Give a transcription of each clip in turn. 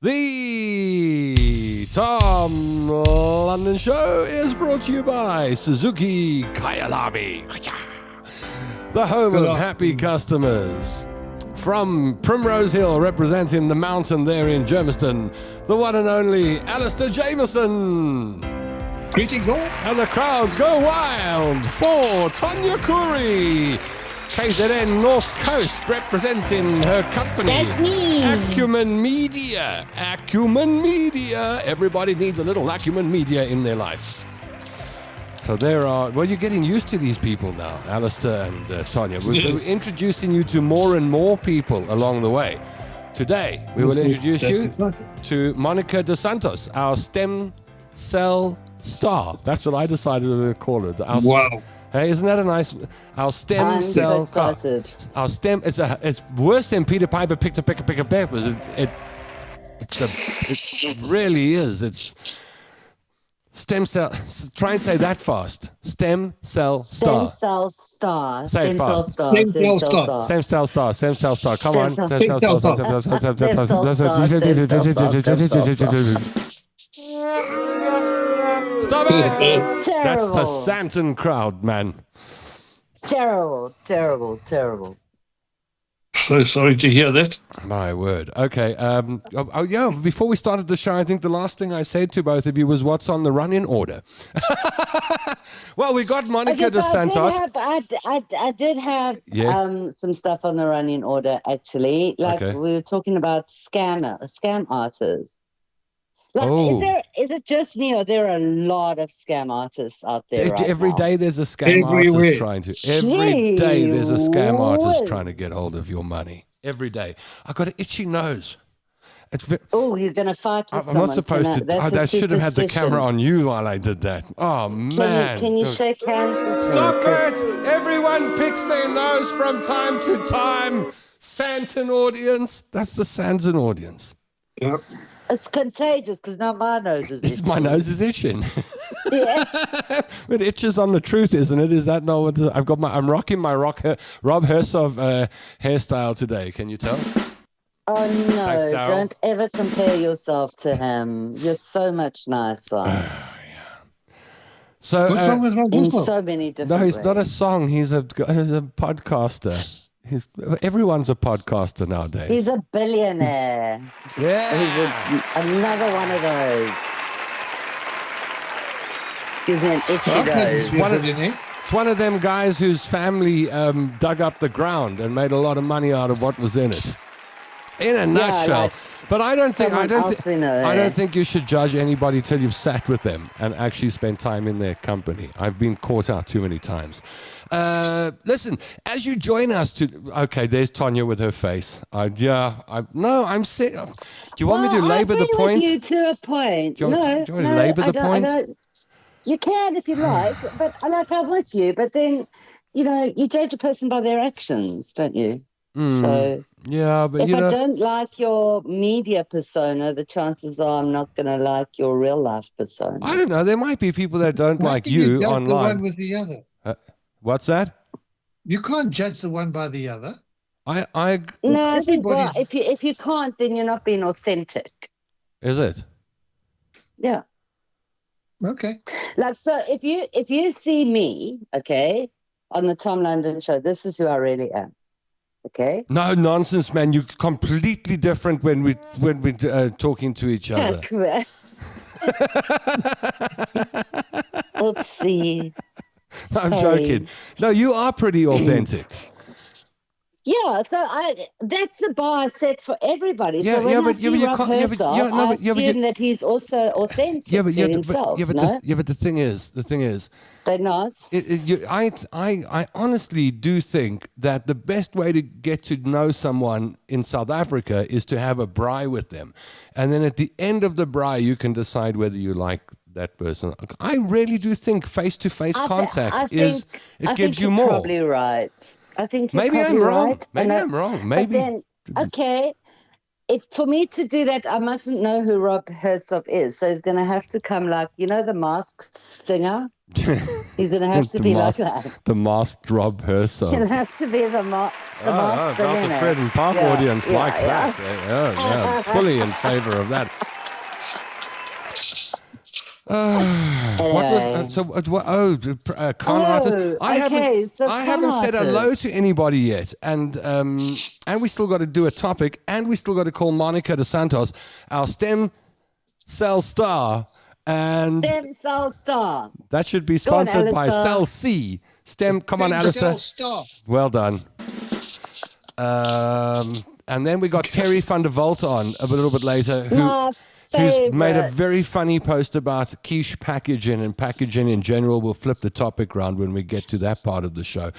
The Tom London Show is brought to you by Suzuki Kyalami, the home of happy customers. From Primrose Hill, representing the mountain there in Germiston, the one and only Alistair Jameson. Greetings all. And the crowds go wild for Tonya Curry. KZN North Coast, representing her company. That's me. Acumen Media. Acumen Media. Everybody needs a little Acumen Media in their life. So there are, well, you're getting used to these people now, Alistair and Tonya. We're introducing you to more and more people along the way. Today, we will introduce you to Monica dos Santos, our stem cell star. That's what I decided to call it. Wow. Hey, isn't that a nice? Our stem cell. Our stem. It's worse than Peter Piper picked a peck. It really is. It's stem cell. Try and say that fast. Stem cell star. Stem cell star. Say it fast. Stem cell star. Stem cell star. Stem cell star. Come on. Stem cell star. Stop it! That's the Santon crowd, man. Terrible. So sorry to hear that. My word. Okay. Yeah. Before we started the show, I think the last thing I said to both of you was, "What's on the running order?" Well, we got Monica dos Santos. I did have some stuff on the running order, actually. Like we were talking about scam artists. Like, is it just me, or there are a lot of scam artists out there Every day there's a scam artist trying to. Every day there's a scam artist trying to get hold of your money. Every day. I've got an itchy nose. You're going to fight with someone. I'm not supposed to. I should have had the camera on you while I did that. Oh, man. Can you shake hands? Stop it! Everyone picks their nose from time to time. Santon audience. That's the Santon audience. Yep. It's contagious because now my nose is itching. My nose is itching. Yeah. It itches on the truth, isn't it? Is that not what I'm rocking my Rob Hersov hairstyle today. Can you tell? Oh no, don't ever compare yourself to him. You're so much nicer. So what song was Rob in so many different ways. He's not a song, he's a podcaster. Everyone's a podcaster nowadays. He's a billionaire. Yeah. He's another one of those. He's an itchy nose. It's one of them guys whose family dug up the ground and made a lot of money out of what was in it. In a nutshell. But I don't think you should judge anybody till you've sat with them and actually spent time in their company. I've been caught out too many times. Listen, as you join us there's Tonya with her face. I'm sick. Do you want me to labor the point? You to a point. Do you want to labor the point? You can if you like, but I'm with you. But then, you judge a person by their actions, don't you? So yeah, but if I don't like your media persona, the chances are I'm not going to like your real life persona. I don't know. There might be people that don't like you online. The one with the other. What's that? You can't judge the one by the other. I think if you can't, then you're not being authentic. Is it? Yeah. Okay. So if you see me, on the Tom London Show, this is who I really am. Okay. No nonsense, man. You're completely different when we're talking to each other. Oopsie. I'm joking. No, you are pretty authentic. Yeah, so that's the bar set for everybody. Yeah, so when but you can't. I assume that he's also authentic to himself. But the thing is, they're not. I honestly do think that the best way to get to know someone in South Africa is to have a braai with them, and then at the end of the braai, you can decide whether you like that person. I really do think face-to-face contact gives you more. Probably right. I think maybe I'm wrong. Maybe I'm wrong. Maybe. Then, if for me to do that, I mustn't know who Rob Hersov is. So he's going to have to come the masked singer. He's going to have to be like that. The masked Rob herself. He'll have to be the masked that's a Fred and Park audience likes that. Yeah, fully in favor of that. Con artist. I haven't said hello to anybody yet, and we still got to do a topic, and we still got to call Monica De Santos, our stem cell star, and stem cell star. That should be sponsored by Cell C. Come on, Alistair. Well done. And then we got Terry van der Walt on a little bit later, who's made a very funny post about quiche packaging and packaging in general. We'll flip the topic around when we get to that part of the show.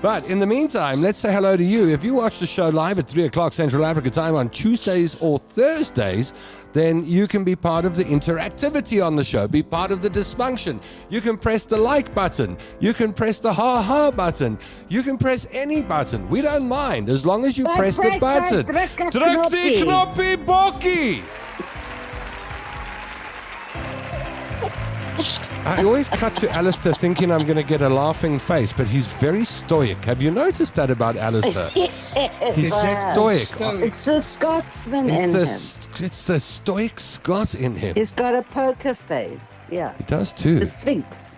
But in the meantime, let's say hello to you. If you watch the show live at 3 o'clock Central Africa time on Tuesdays or Thursdays, then you can be part of the interactivity on the show, be part of the dysfunction. You can press the like button. You can press the ha-ha button. You can press any button. We don't mind, as long as you press the button. Druk die knoppie, bokkie! I always cut to Alistair thinking I'm going to get a laughing face, but he's very stoic. Have you noticed that about Alistair? He's stoic. It's the Scotsman in him. It's the stoic Scot in him. He's got a poker face. Yeah. He does too. The Sphinx.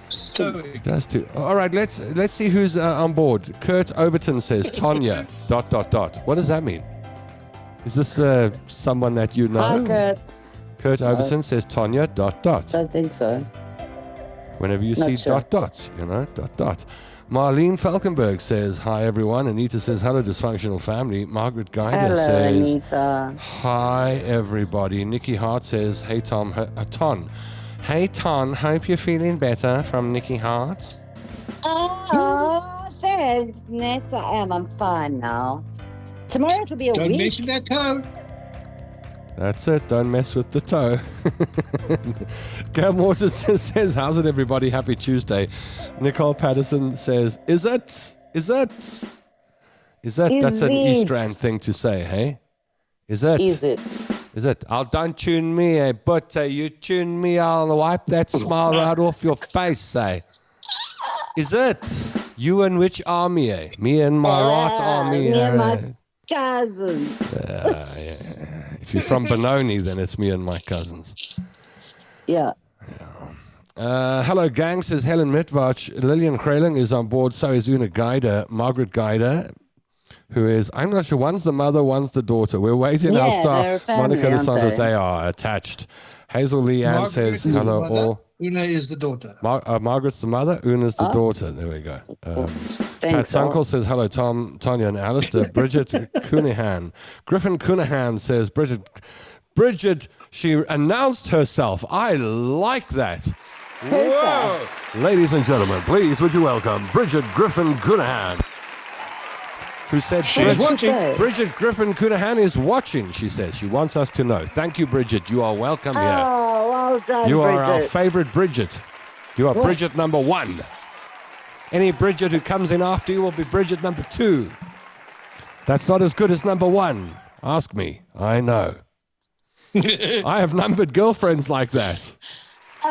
He does too. All right, let's see who's on board. Kurt Overton says Tonya ... What does that mean? Is this someone that you know? Hi, Kurt. Kurt Overton says Tonya ... I don't think so. Whenever you see ... you know, ... Marlene Falkenberg says, hi, everyone. Anita says, hello, dysfunctional family. Margaret Geiger says, Anita. Hi, everybody. Nikki Hart says, hey, Ton. Hey, Ton, hope you're feeling better, from Nikki Hart. Oh, thanks, Nat. I am. I'm fine now. Tomorrow it'll be a week. Don't mention that toe. That's it. Don't mess with the toe. Gail Morton says, how's it, everybody? Happy Tuesday. Nicole Patterson says, is it? That's an East Rand thing to say, hey? Is it? Oh, don't tune me, eh? But you tune me, I'll wipe that smile right off your face, say. Is it? You and which army, eh? Me and my right army. Me and my cousin. Yeah. If you're from Benoni, then it's me and my cousins. Yeah. Hello, gang, says Helen Mitvach. Lillian Kreling is on board. So is Una Geider. Margaret Geider, who is, I'm not sure, one's the mother, one's the daughter. We're waiting our star. Monica De Santos, they are attached. Hazel Leanne says, hello, all. Una is the daughter. Margaret's the mother, Una's the daughter. There we go. Pat Sunkel says, hello, Tom, Tonya, and Alistair. Bridget Cunningham. Griffin Cunningham says, Bridget, she announced herself. I like that. Whoa! Ladies and gentlemen, please would you welcome Bridget Griffin Cunningham, who said Bridget Griffin Cunningham is watching, she says. She wants us to know. Thank you, Bridget. You are welcome here. Oh, well done, You are Bridget. our favorite Bridget. You are Bridget number 1. Any Bridget who comes in after you will be Bridget number 2. That's not as good as number 1. Ask me. I know. I have numbered girlfriends like that.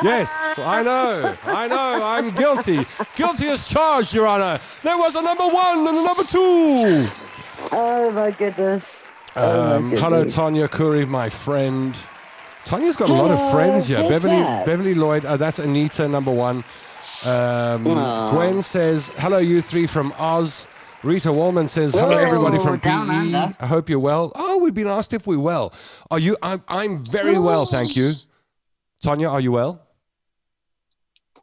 Yes, I know. I'm guilty. Guilty as charged, Your Honor. There was a number 1 and a number 2. Oh, my goodness. Hello, Tonya Curry, my friend. Tonya's got a lot of friends here. Beverly Lloyd, that's Anita, number 1. Gwen says, hello, you three from Oz. Rita Wallman says, hello, everybody from PE. I hope you're well. Oh, we've been asked if we're well. Are you? I'm very well, thank you. Tonya, are you well?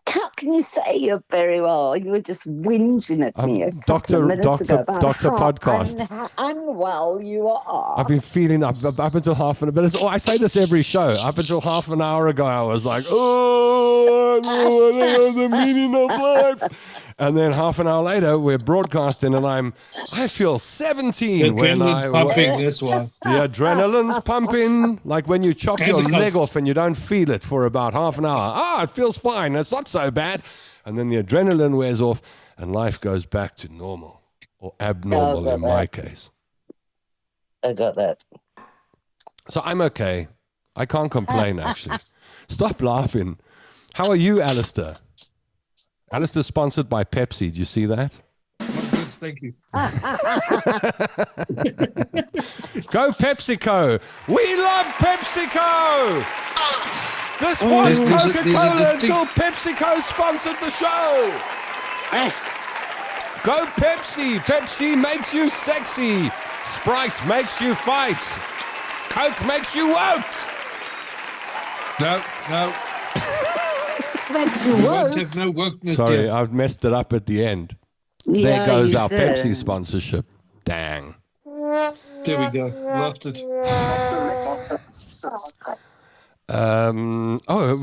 How can you say you're very well? You were just whinging at me Doctor Podcast. How unwell you are. I've been feeling up until half an hour. But I say this every show. Up until half an hour ago, I was like, oh, the meaning of life. And then half an hour later, we're broadcasting, and I feel 17 when pumping. That's why the adrenaline's pumping, like when you chop your leg off and you don't feel it for about half an hour. It feels fine. It's not so bad. And then the adrenaline wears off, and life goes back to normal or abnormal in my case. I got that. So I'm okay. I can't complain, actually. Stop laughing. How are you, Alistair? Alistair sponsored by Pepsi. Do you see that? Thank you. Go PepsiCo. We love PepsiCo. This was Coca-Cola until PepsiCo sponsored the show. Go Pepsi. Pepsi makes you sexy. Sprite makes you fight. Coke makes you woke. No. Makes you woke. Have no wokeness. Sorry, yet. I've messed it up at the end. Yeah, There goes you our did. Pepsi sponsorship. Dang. There we go. Lost it.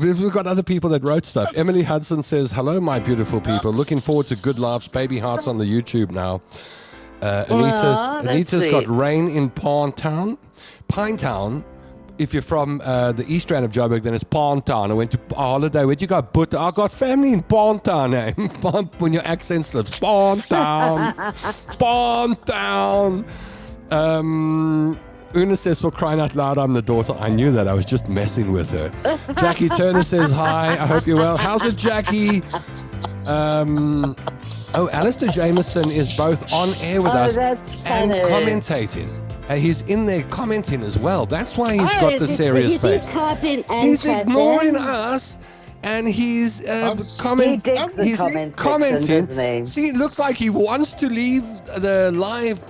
We've got other people that wrote stuff. Emily Hudson says, hello, my beautiful people. Looking forward to good laughs, baby hearts on the YouTube now. Anita's got rain in Pinetown. If you're from the east end of Joburg, then it's Pinetown. I went to a holiday. Where'd you go? But I got family in Pinetown. When your accent slips. Pinetown. Pinetown. Una says, for crying out loud, I'm the daughter. I knew that. I was just messing with her. Jackie Turner says, hi. I hope you're well. How's it, Jackie? Alistair Jameson is both on air with us and commentating. He's in there commenting as well. That's why he's got the serious face. He's ignoring us. And he's commenting. See, it looks like he wants to leave the live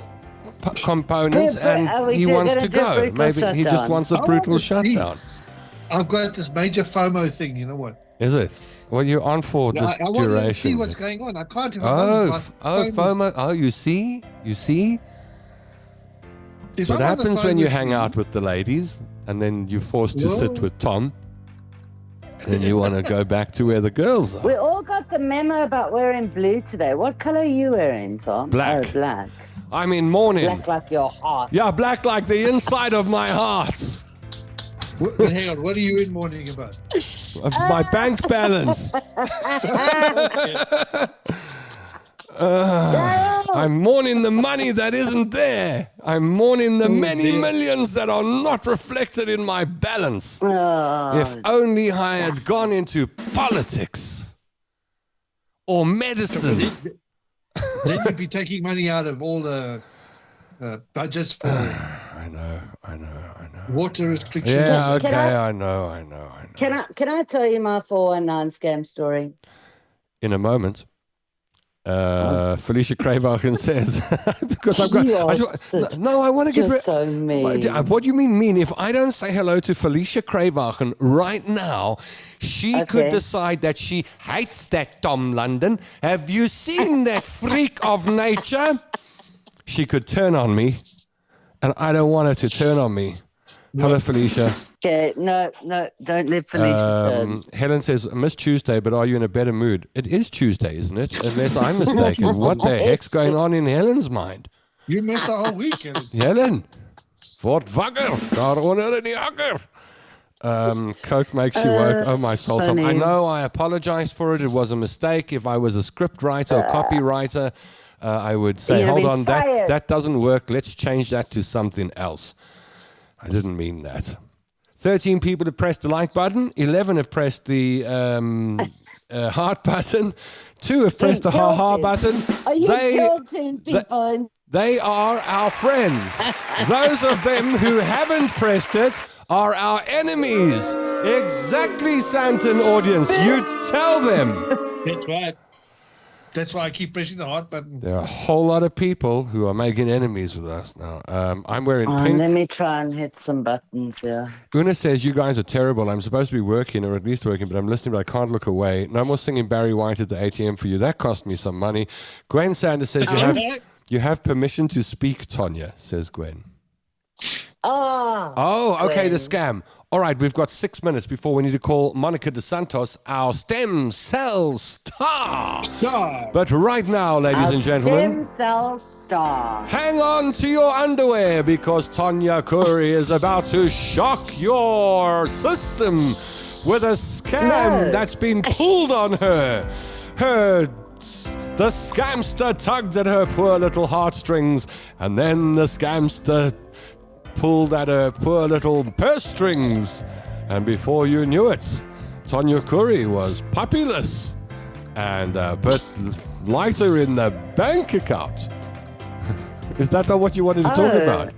components and he wants to go. Maybe he just wants a brutal shutdown. I've got this major FOMO thing. You know what? Is it? Well, you're on for this I duration. want to see what's going on. I can't. FOMO. Oh, you see? So what happens when you hang out with the ladies and then you're forced to sit with Tom and you want to go back to where the girls are. We all got the memo about wearing blue today. What color are you wearing, Tom? Black. Oh, black. I'm in mourning. Black like your heart. Yeah, black like the inside of my heart. Hang on, what are you in mourning about? My bank balance. I'm mourning the money that isn't there. I'm mourning the many millions that are not reflected in my balance. If only I had gone into politics or medicine. Then you'd be taking money out of all the budgets for I know. water restrictions. Yeah, okay, I know. Can I tell you my 419 scam story? In a moment. Felicia Kravagen says, because I've got. I want to get rid. So mean. What do you mean? If I don't say hello to Felicia Kravagen right now, she could decide that she hates that Tom London. Have you seen that freak of nature? She could turn on me, and I don't want her to turn on me. Hello, Felicia. Okay, no, don't let Felicia turn. Helen says, I miss Tuesday, but are you in a better mood? It is Tuesday, isn't it? Unless I'm mistaken. What the heck's going on in Helen's mind? You missed the whole week, Helen, word wakker, daaronder in die akker. Coke makes you woke. Oh, my soul. Tom. I know, I apologize for it. It was a mistake. If I was a script writer or copywriter, I would say, hold on, that doesn't work. Let's change that to something else. I didn't mean that. 13 people have pressed the like button. 11 have pressed the heart button. 2 have pressed the ha-ha button. Are you guilting people? They are our friends. Those of them who haven't pressed it are our enemies. Exactly, Santon audience. You tell them. That's right. That's why I keep pressing the heart button. There are a whole lot of people who are making enemies with us now. I'm wearing pink. Let me try and hit some buttons here. Una says, you guys are terrible. I'm supposed to be working, or at least working, but I'm listening, but I can't look away. No more singing Barry White at the ATM for you. That cost me some money. Gwen Sanders says, you have permission to speak, Tonya, says Gwen. Oh, okay, Gwen. The scam. All right, we've got 6 minutes before we need to call Monica De Santos, our stem cell star. But right now, ladies and gentlemen, stem cell star. Hang on to your underwear because Tonya Curry is about to shock your system with a scam that's been pulled on her. The scamster tugged at her poor little heartstrings, and then the scamster pulled at her poor little purse strings, and before you knew it, Tonya Curry was puppyless and a bit lighter in the bank account. Is that not what you wanted to talk about?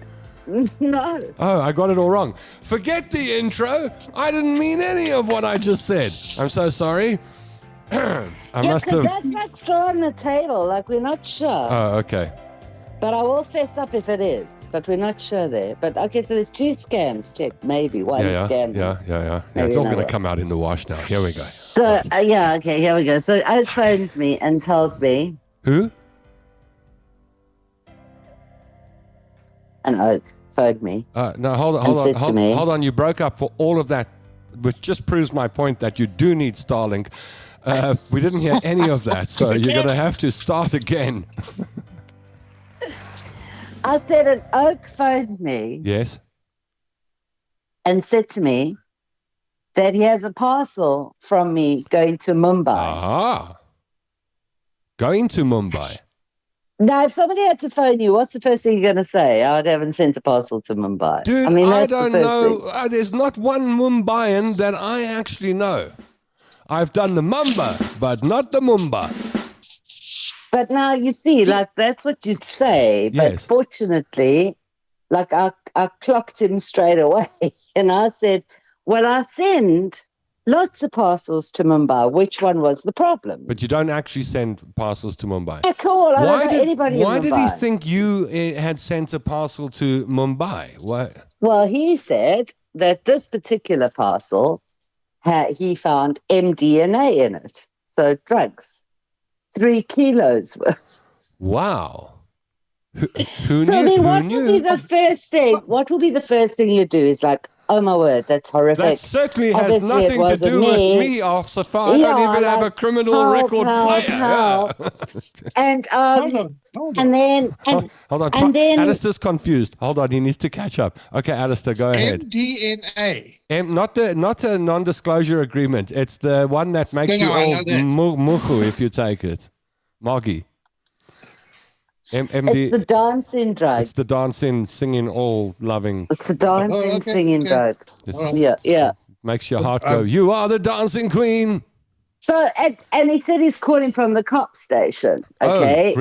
No. Oh, I got it all wrong. Forget the intro. I didn't mean any of what I just said. I'm so sorry. I must have. That's like still on the table. Like, we're not sure. Oh, okay. But I will fess up if it is. But we're not sure there. But okay, so there's 2 scams. Check. Maybe one scam. Yeah. It's all going to come out in the wash now. Here we go. So, okay, here we go. So Oak phones me and tells me. Who? An Oak phoned me. No, hold on. You broke up for all of that, which just proves my point that you do need Starlink. We didn't hear any of that, so you're going to have to start again. I said an Oak phoned me. Yes. And said to me that he has a parcel from me going to Mumbai. Ah. Going to Mumbai. Now, if somebody had to phone you, what's the first thing you're going to say? I haven't sent a parcel to Mumbai. Dude, I don't know. There's not one Mumbaian that I actually know. I've done the Mumbai, but not the Mumbai. But now you see, like, that's what you'd say. But fortunately, like, I clocked him straight away. And I said, well, I send lots of parcels to Mumbai. Which one was the problem? But you don't actually send parcels to Mumbai. At all. I don't know anybody in Mumbai. Why did he think you had sent a parcel to Mumbai? Why? Well, he said that this particular parcel, he found MDMA in it. So drugs. 3 kilos worth. Wow. Who knew? So then what will be the first thing? What will be the first thing you do is like, oh my word, that's horrific. That certainly has nothing to do with me, Officer Farr. I don't even have a criminal record And hold on. Alistair's confused. Hold on, he needs to catch up. Okay, Alistair, go ahead. MDNA. Not a non-disclosure agreement. It's the one that makes you all muhu if you take it. Moggy. MD, it's the dancing drug. It's the dancing, singing, all loving. It's the dancing, singing drug. Yeah. Makes your heart go, you are the dancing queen. So, and he said he's calling from the cop station. Okay. Oh,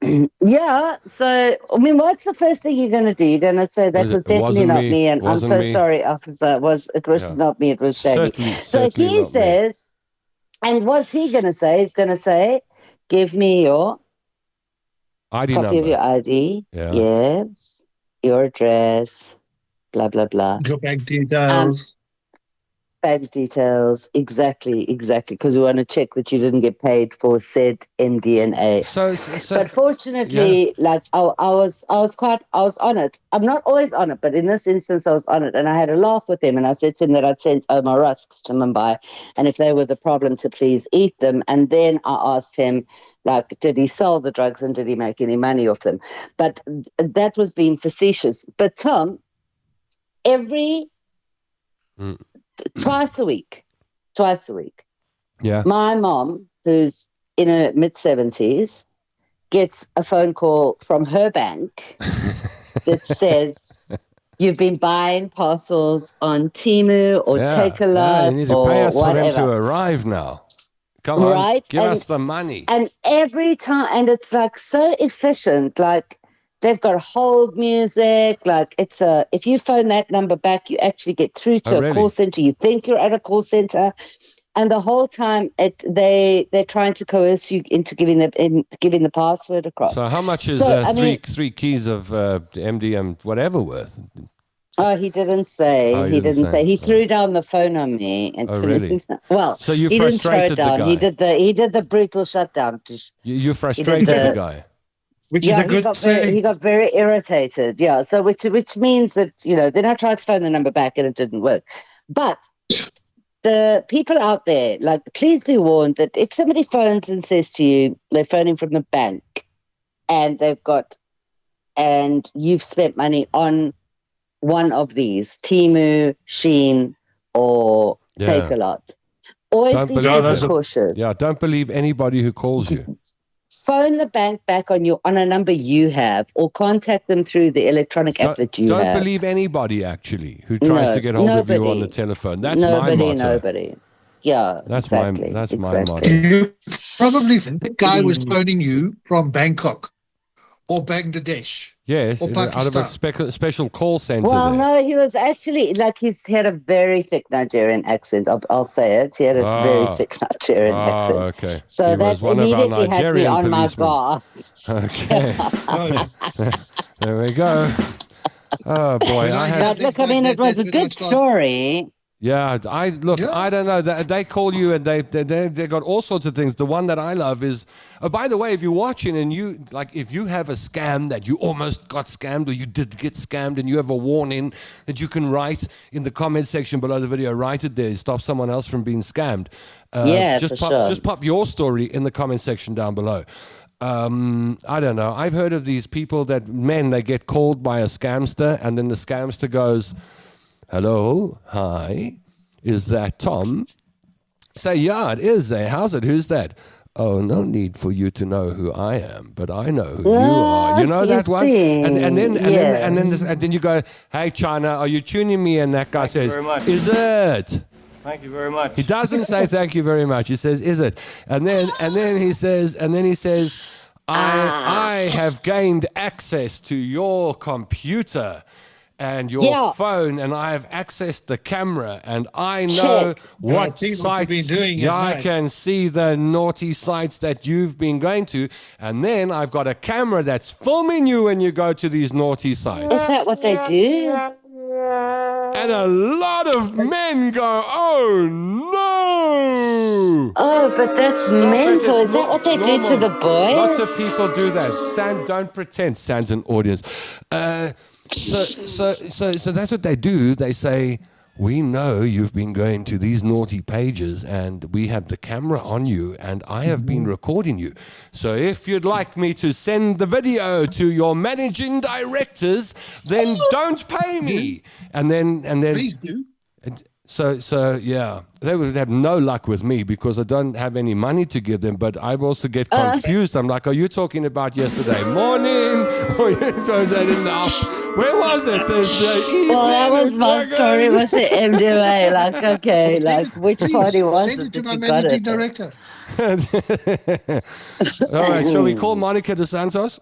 really? Yeah. So, I mean, what's the first thing you're going to do? You're going to say that was definitely not me, and I'm so sorry, officer. It was not me. It was Shaggy. So he says, and what's he going to say? He's going to say, give me your ID copy number. of your ID. Yeah. Yes. Your address. Blah, blah, blah. Your bank details. Bank details. Exactly. Because we want to check that you didn't get paid for said MDNA. But fortunately, like I was on it. I'm not always on it, but in this instance, I was on it, and I had a laugh with him, and I said to him that I'd sent Omar rusks to Mumbai, and if they were the problem, to please eat them. And then I asked him, like, did he sell the drugs and did he make any money off them? But that was being facetious. But Tom, twice a week, my mom, who's in her mid-70s, gets a phone call from her bank that says, you've been buying parcels on Temu or Take a Lot you need to pay us for them to arrive now. Come on, give us the money. And every time, and it's like so efficient, like they've got hold music, like if you phone that number back, you actually get through to a call center. You think you're at a call center, and the whole time they're trying to coerce you into giving the password across. So how much is three keys of MDM whatever worth? Oh, he didn't say. He didn't say. He threw down the phone on me. And really? Well, so you frustrated the guy. He did the brutal shutdown. You frustrated the guy. Which is a good thing. He got very irritated. Yeah. So which means that then I tried to phone the number back and it didn't work. But the people out there, like, please be warned that if somebody phones and says to you they're phoning from the bank, and you've spent money on one of these, Temu, Shein, or Take a Lot. Always be super cautious. Don't believe anybody who calls you. Phone the bank back on a number you have, or contact them through the electronic app that you have. Don't believe anybody, actually, who tries to get hold of you on the telephone. That's my motto. Nobody. Yeah, That's exactly. my model. You probably think the guy was phoning you from Bangkok or Bangladesh. Yes, or out of a special call center. Well, there. no, he was actually he had a very thick Nigerian accent. I'll say it. He had a very thick Nigerian accent. Okay. So that immediately had me on my guard. Okay. There we go. Oh boy, look, I mean, it was a good story. Yeah, I don't know. They call you and they got all sorts of things. The one that I love is, by the way, if you're watching and if you have a scam that you almost got scammed or you did get scammed and you have a warning that you can write in the comment section below the video, write it there, stop someone else from being scammed. Just pop your story in the comment section down below. I don't know. I've heard of these people they get called by a scamster and then the scamster goes, hello, hi, is that Tom? Say, yeah, it is. How's it? Who's that? Oh, no need for you to know who I am, but I know who you are. You know that one? And then you go, hey, China, are you tuning me? And that guy says, is it? Thank you very much. He doesn't say thank you very much. He says, is it? And then he says, I have gained access to your computer and your phone, and I have accessed the camera, and I know what sites. I can see the naughty sites that you've been going to, and then I've got a camera that's filming you when you go to these naughty sites. Is that what they do? And a lot of men go, oh no! Oh, but that's mental. Is that what they do to the boys? Lots of people do that. Don't pretend. Sand's an audience. So that's what they do. They say, we know you've been going to these naughty pages and we have the camera on you and I have been recording you. So if you'd like me to send the video to your managing directors, then don't pay me. And then Please do. So yeah, they would have no luck with me because I don't have any money to give them, but I also get confused. I'm like, are you talking about yesterday morning? Or you told that in the afternoon? Where was it? The evening? Well, that was my story with the MDMA. Which party was Send it it to that my you got managing it? director. All right, shall we call Monica dos Santos?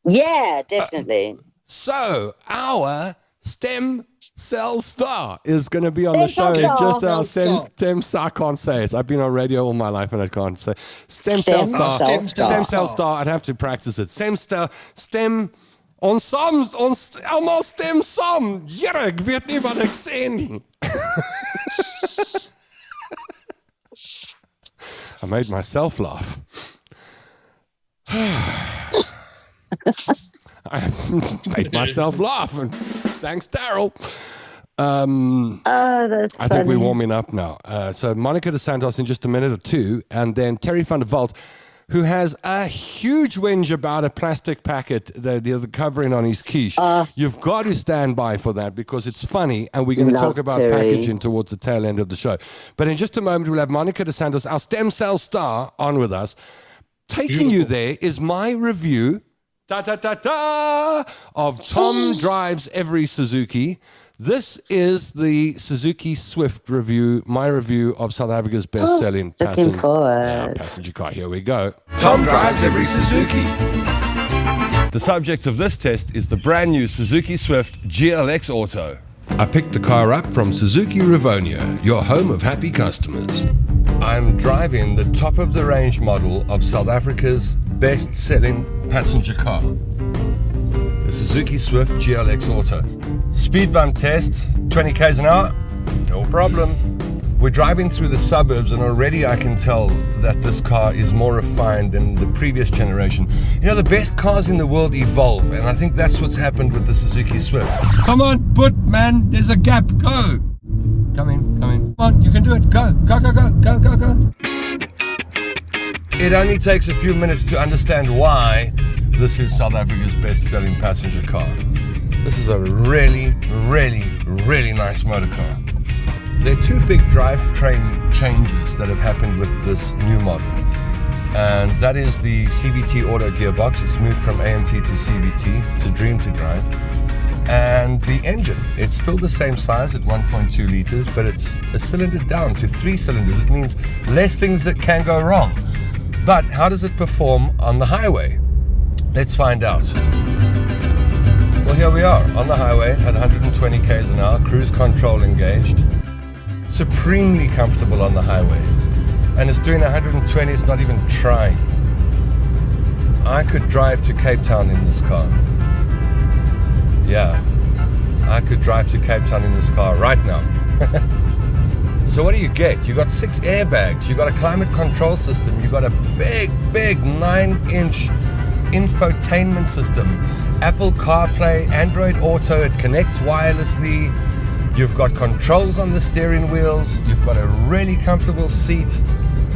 Yeah, definitely. So our stem cell star is going to be on the show. Just our stem star. I can't say it. I've been on radio all my life and I can't say stem cell star. Stem cell star. I'd have to practice it. Stem. Ons allemaal stem saam. Jere, ek weet nie wat ek sê nie. I made myself laugh. I made myself laugh. And thanks, Daryl. That's I think we're warming up now. So Monica dos Santos in just a minute or two, and then Terry van der Walt, who has a huge whinge about a plastic packet, the covering on his quiche. You've got to stand by for that because it's funny, and we're going to talk about packaging towards the tail end of the show. But in just a moment, we'll have Monica dos Santos, our stem cell star, on with us. Taking you there is my review of Tom Drives Every Suzuki. This is the Suzuki Swift review, my review of South Africa's best-selling passenger car. Here we go. Tom Drives Every Suzuki. The subject of this test is the brand new Suzuki Swift GLX Auto. I picked the car up from Suzuki Rivonia, your home of happy customers. I'm driving the top-of-the-range model of South Africa's best-selling passenger car, the Suzuki Swift GLX Auto. Speed bump test, 20 k's an hour, no problem. We're driving through the suburbs and already I can tell that this car is more refined than the previous generation. You know, the best cars in the world evolve, and I think that's what's happened with the Suzuki Swift. Come on, put man, there's a gap, go. Come in. Come on, you can do it, go. It only takes a few minutes to understand why this is South Africa's best-selling passenger car. This is a really, really, really nice motor car. There are two big drivetrain changes that have happened with this new model. And that is the CVT auto gearbox. It's moved from AMT to CVT. It's a dream to drive. And the engine, it's still the same size at 1.2 liters, but it's a cylinder down to 3 cylinders. It means less things that can go wrong. But how does it perform on the highway? Let's find out. Well, here we are on the highway at 120 k's an hour, cruise control engaged. Supremely comfortable on the highway. And it's doing 120, it's not even trying. I could drive to Cape Town in this car. Yeah, I could drive to Cape Town in this car right now. So what do you get? You got 6 airbags, you got a climate control system, you got a big 9-inch infotainment system, Apple CarPlay, Android Auto, it connects wirelessly, you've got controls on the steering wheels, you've got a really comfortable seat,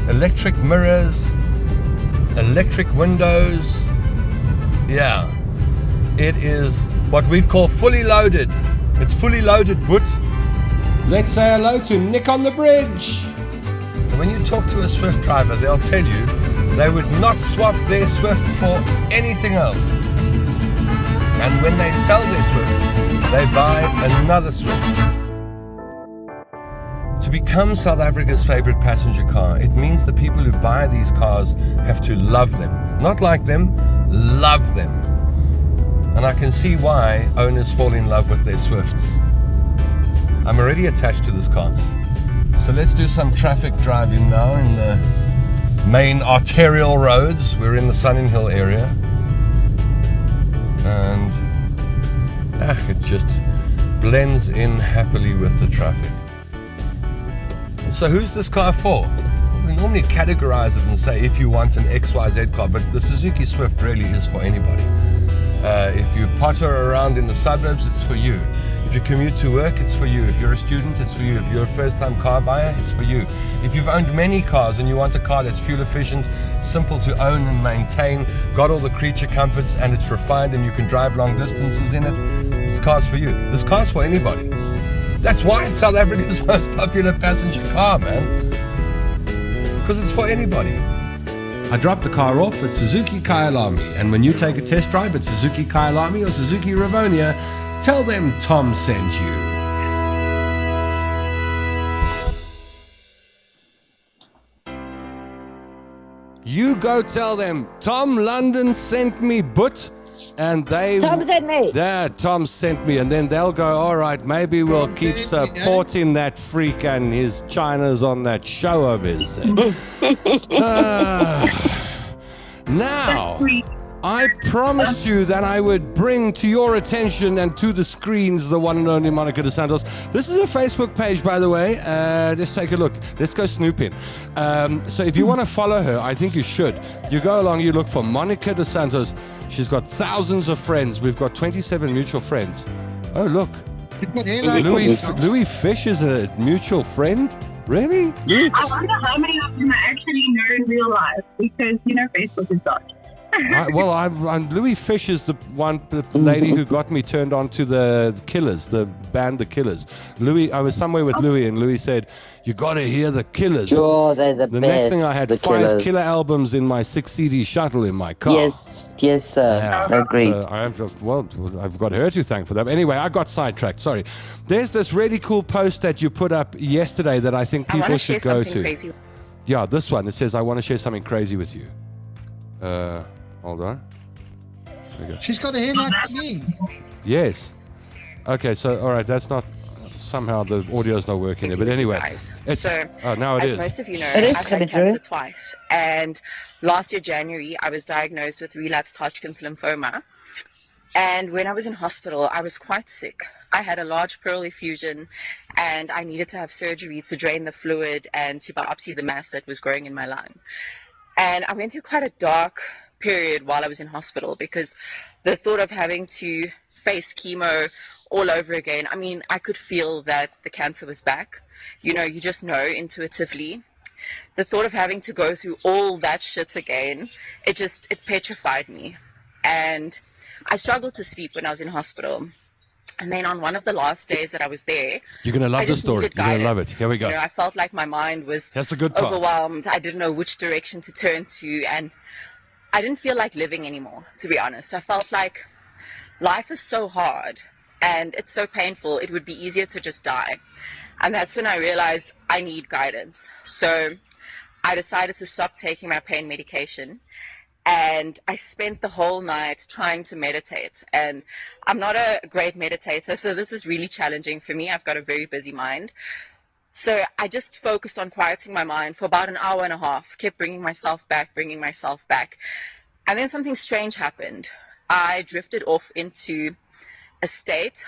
electric mirrors, electric windows. Yeah, it is what we'd call fully loaded. It's fully loaded, but let's say hello to Nick on the bridge. When you talk to a Swift driver, they'll tell you they would not swap their Swift for anything else. And when they sell their Swift, they buy another Swift. To become South Africa's favorite passenger car, it means the people who buy these cars have to love them. Not like them, love them. And I can see why owners fall in love with their Swifts. I'm already attached to this car. So let's do some traffic driving now in the main arterial roads. We're in the Sunning Hill area. And it just blends in happily with the traffic. So who's this car for? We normally categorize it and say if you want an XYZ car, but the Suzuki Swift really is for anybody. If you potter around in the suburbs, it's for you. If you commute to work, it's for you. If you're a student, it's for you. If you're a first-time car buyer, it's for you. If you've owned many cars and you want a car that's fuel efficient, simple to own and maintain, got all the creature comforts, and it's refined and you can drive long distances in it, this car's for you. This car's for anybody. That's why it's South Africa's most popular passenger car, man. Because it's for anybody. I dropped the car off at Suzuki Kyalami, and when you take a test drive at Suzuki Kyalami or Suzuki Rivonia, tell them Tom sent you. You go tell them Tom London sent me, but, and they... Tom sent me. Yeah, Tom sent me, and then they'll go, all right, maybe we'll keep supporting that freak and his China's on that show of his. Now, I promised you that I would bring to your attention and to the screens the one and only Monica dos Santos. This is a Facebook page, by the way. Let's take a look. Let's go snooping. So if you want to follow her, I think you should. You go along, you look for Monica dos Santos. She's got thousands of friends. We've got 27 mutual friends. Oh, look. Louis Fish is a mutual friend? Really? I wonder how many of them I actually know in real life, because, you know, Facebook is dodgy. I'm Louis Fish is the lady who got me turned on to the Killers, the band The Killers. I was somewhere with Louis, and Louis said, "You got to hear the Killers." Sure, they're the best. Next thing I had 5 Killers. Killer albums in my 6 CD shuttle in my car. Yes, sir. Yeah. Agreed. So I've got her to thank for that. But anyway, I got sidetracked. Sorry. There's this really cool post that you put up yesterday that I think people should go to. Crazy. Yeah, this one. It says, "I want to share something crazy with you." Hold on. She's got a hair like me. Yes. Okay, so, all right, that's not... Somehow the audio's not working there. But anyway. Now it is. As most of you know, It is I've had cancer twice. And last year, January, I was diagnosed with relapsed Hodgkin's lymphoma. And when I was in hospital, I was quite sick. I had a large pleural effusion, and I needed to have surgery to drain the fluid and to biopsy the mass that was growing in my lung. And I went through quite a dark period while I was in hospital, because the thought of having to face chemo all over again, I mean, I could feel that the cancer was back. You know, you just know intuitively. The thought of having to go through all that shit again, it petrified me. And I struggled to sleep when I was in hospital. And then on one of the last days that I was there, you're going to love the story. You're going to love it. Here we go. You know, I felt like my mind was That's the good part. overwhelmed. I didn't know which direction to turn to. And I didn't feel like living anymore, to be honest. I felt like life is so hard. and it's so painful, it would be easier to just die. And that's when I realized I need guidance. So I decided to stop taking my pain medication, and I spent the whole night trying to meditate. And I'm not a great meditator, so this is really challenging for me. I've got a very busy mind. So I just focused on quieting my mind for about an hour and a half, kept bringing myself back. And then something strange happened. I drifted off into a state.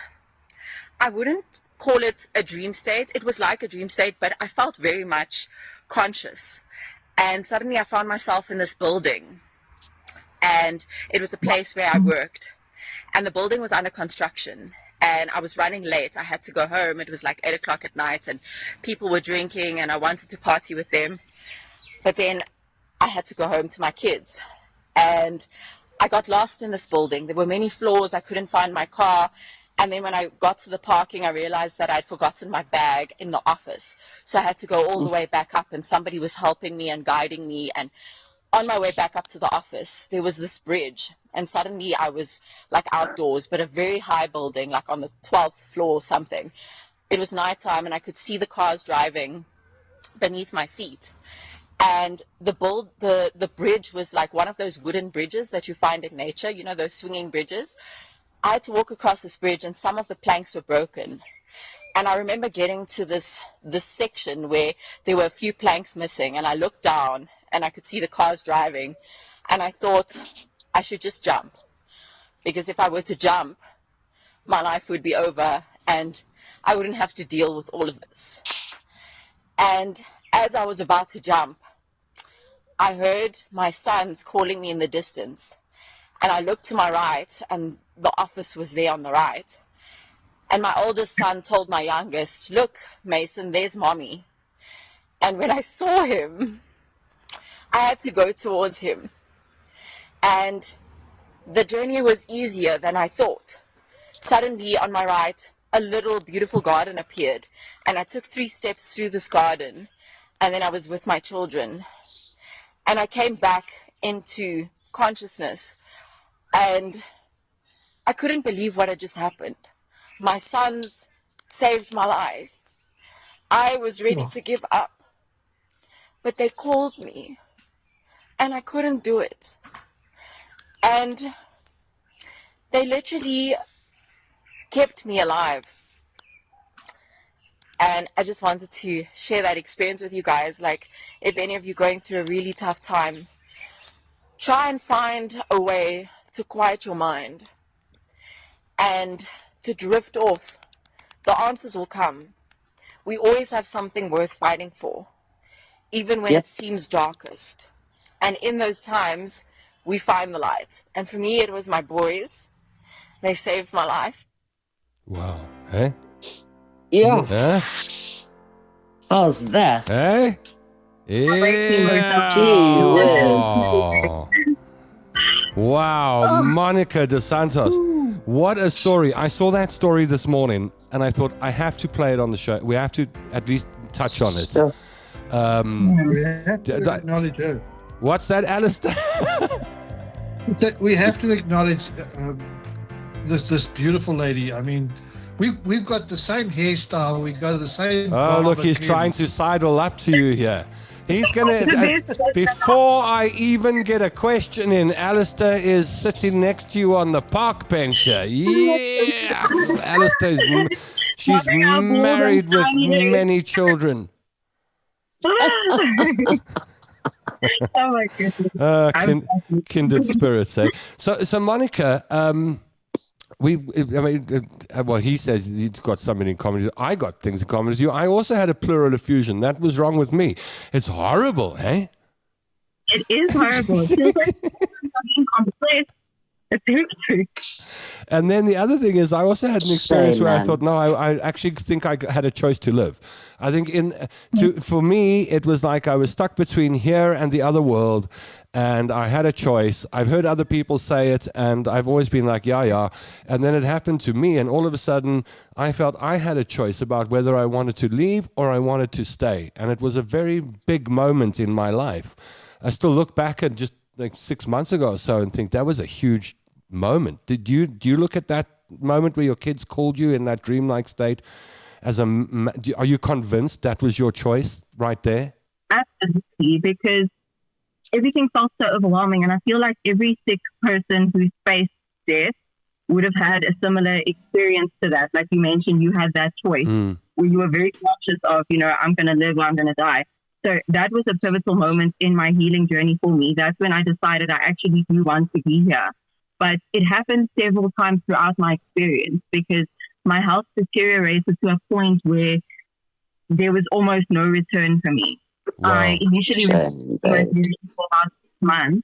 I wouldn't call it a dream state. It was like a dream state, but I felt very much conscious. And suddenly I found myself in this building, and it was a place where I worked, and the building was under construction, and I was running late. I had to go home. It was like 8 o'clock at night, and people were drinking, and I wanted to party with them, but then I had to go home to my kids, and I got lost in this building. There were many floors. I couldn't find my car. And then when I got to the parking, I realized that I'd forgotten my bag in the office. So I had to go all the way back up, and somebody was helping me and guiding me. And on my way back up to the office, there was this bridge. And suddenly I was like outdoors, but a very high building, like on the 12th floor or something. It was nighttime, and I could see the cars driving beneath my feet. And the bridge was like one of those wooden bridges that you find in nature, you know, those swinging bridges. I had to walk across this bridge, and some of the planks were broken. And I remember getting to this section where there were a few planks missing, and I looked down and I could see the cars driving, and I thought I should just jump, because if I were to jump, my life would be over and I wouldn't have to deal with all of this. And as I was about to jump, I heard my sons calling me in the distance, and I looked to my right, and the office was there on the right. And my oldest son told my youngest, "Look, Mason, there's mommy." And when I saw him, I had to go towards him. And the journey was easier than I thought. Suddenly, on my right, a little beautiful garden appeared. And I took 3 steps through this garden. And then I was with my children. And I came back into consciousness. And I couldn't believe what had just happened. My sons saved my life. I was ready to give up, but they called me, and I couldn't do it. And they literally kept me alive. And I just wanted to share that experience with you guys. Like, if any of you going through a really tough time, try and find a way to quiet your mind and to drift off. The answers will come. We always have something worth fighting for, even when it seems darkest. And in those times, we find the light. And for me, it was my boys. They saved my life. Wow. Hey? Yeah. Huh? How's that? Hey? Yeah. Gee whiz. Oh. Wow, Monica dos Santos. What a story. I saw that story this morning, and I thought, I have to play it on the show. We have to at least touch on it. We have to acknowledge her. What's that, Alistair? We have to acknowledge this beautiful lady. I mean, we've got the same hairstyle. We go to the same. Oh, look, he's trying to sidle up to you here. He's going to, before I even get a question in, Alistair is sitting next to you on the park bench here. Yeah. She's married with many children. Oh my goodness. Kindred spirits, eh? So Monica, he says he's got something in common. I got things in common with you. I also had a pleural effusion. That was wrong with me. It's horrible, eh? It is horrible. It feels like something complex. It's true. And then the other thing is, I also had an experience where I thought, no, I actually think I had a choice to live. I think for me, it was like I was stuck between here and the other world, and I had a choice. I've heard other people say it, and I've always been like, yeah. And then it happened to me, and all of a sudden, I felt I had a choice about whether I wanted to leave or I wanted to stay. And it was a very big moment in my life. I still look back at just like 6 months ago or so and think that was a huge moment. Do you look at that moment where your kids called you in that dreamlike state? Are you convinced that was your choice right there? Absolutely, because everything felt so overwhelming, and I feel like every sick person who's faced death would have had a similar experience to that. Like you mentioned, you had that choice where you were very conscious of, I'm going to live or I'm going to die. So that was a pivotal moment in my healing journey for me. That's when I decided I actually do want to be here. But it happened several times throughout my experience because my health deteriorated to a point where there was almost no return for me. Wow. I initially went for about 6 months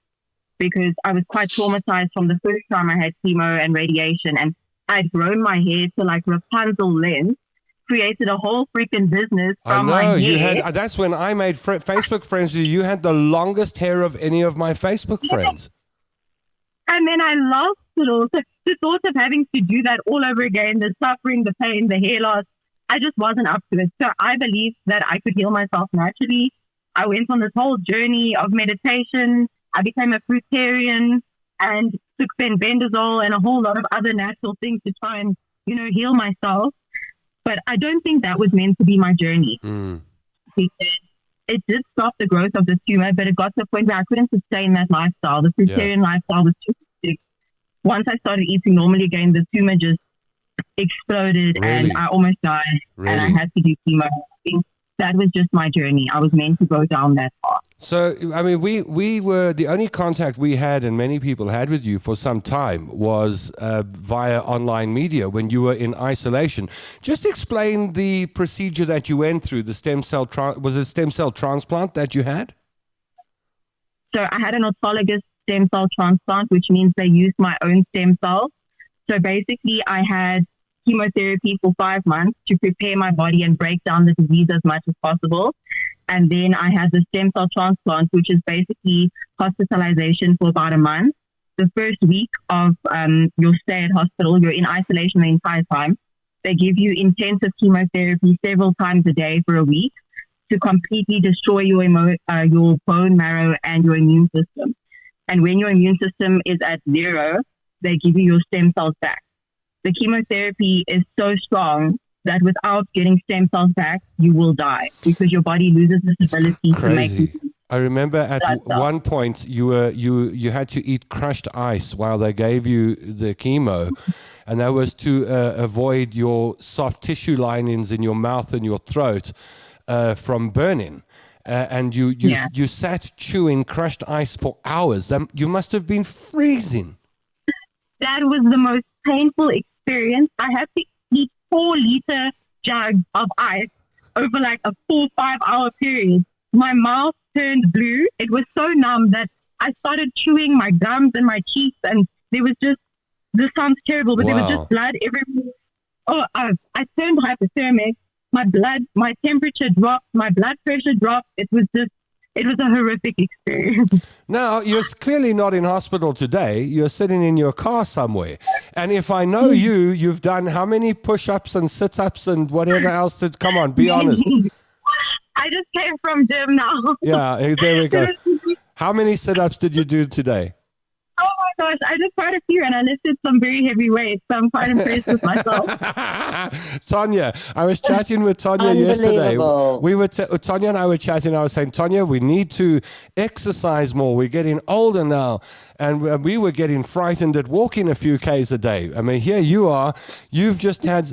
because I was quite traumatized from the first time I had chemo and radiation, and I'd grown my hair to like Rapunzel length, created a whole freaking business from my hair. You had, that's when I made Facebook friends with you. You had the longest hair of any of my Facebook friends. And then I lost it all. So the thought of having to do that all over again, the suffering, the pain, the hair loss, I just wasn't up to it. So I believed that I could heal myself naturally. I went on this whole journey of meditation. I became a fruitarian and took bendazole and a whole lot of other natural things to try and, heal myself. But I don't think that was meant to be my journey. Because it did stop the growth of the tumor, but it got to the point where I couldn't sustain that lifestyle. The fruitarian lifestyle was too sick. Once I started eating normally again, the tumor just exploded and I almost died and I had to do chemo. That was just my journey. I was meant to go down that path. So, I mean, we were, the only contact we had and many people had with you for some time was via online media when you were in isolation. Just explain the procedure that you went through, the stem cell, was it stem cell transplant that you had? So I had an autologous stem cell transplant, which means they used my own stem cells. So basically I had chemotherapy for 5 months to prepare my body and break down the disease as much as possible. And then I had the stem cell transplant, which is basically hospitalization for about a month. The first week of your stay at hospital, you're in isolation the entire time. They give you intensive chemotherapy several times a day for a week to completely destroy your bone marrow and your immune system. And when your immune system is at 0, they give you your stem cells back. The chemotherapy is so strong that without getting stem cells back, you will die because your body loses this ability to make. I remember at one point you had to eat crushed ice while they gave you the chemo, and that was to avoid your soft tissue linings in your mouth and your throat from burning. And you sat chewing crushed ice for hours. You must have been freezing. That was the most painful experience. I had to eat 4-liter jugs of ice over like a 4-5 hour period. My mouth turned blue. It was so numb that I started chewing my gums and my cheeks, and there was just, this sounds terrible, but there was just blood everywhere. Oh, I turned hypothermic. My temperature dropped, my blood pressure dropped. It was a horrific experience. Now, you're clearly not in hospital today. You're sitting in your car somewhere. And if I know you've done how many push-ups and sit-ups and whatever else to, come on, be honest. I just came from gym now. Yeah, there we go. How many sit-ups did you do today? Oh my gosh, I did quite a few and I lifted some very heavy weights, so I'm quite impressed with myself. Tonya, I was chatting with Tonya yesterday. Tonya and I were chatting. I was saying, Tonya, we need to exercise more. We're getting older now. And we were getting frightened at walking a few Ks a day. I mean, here you are. You've just had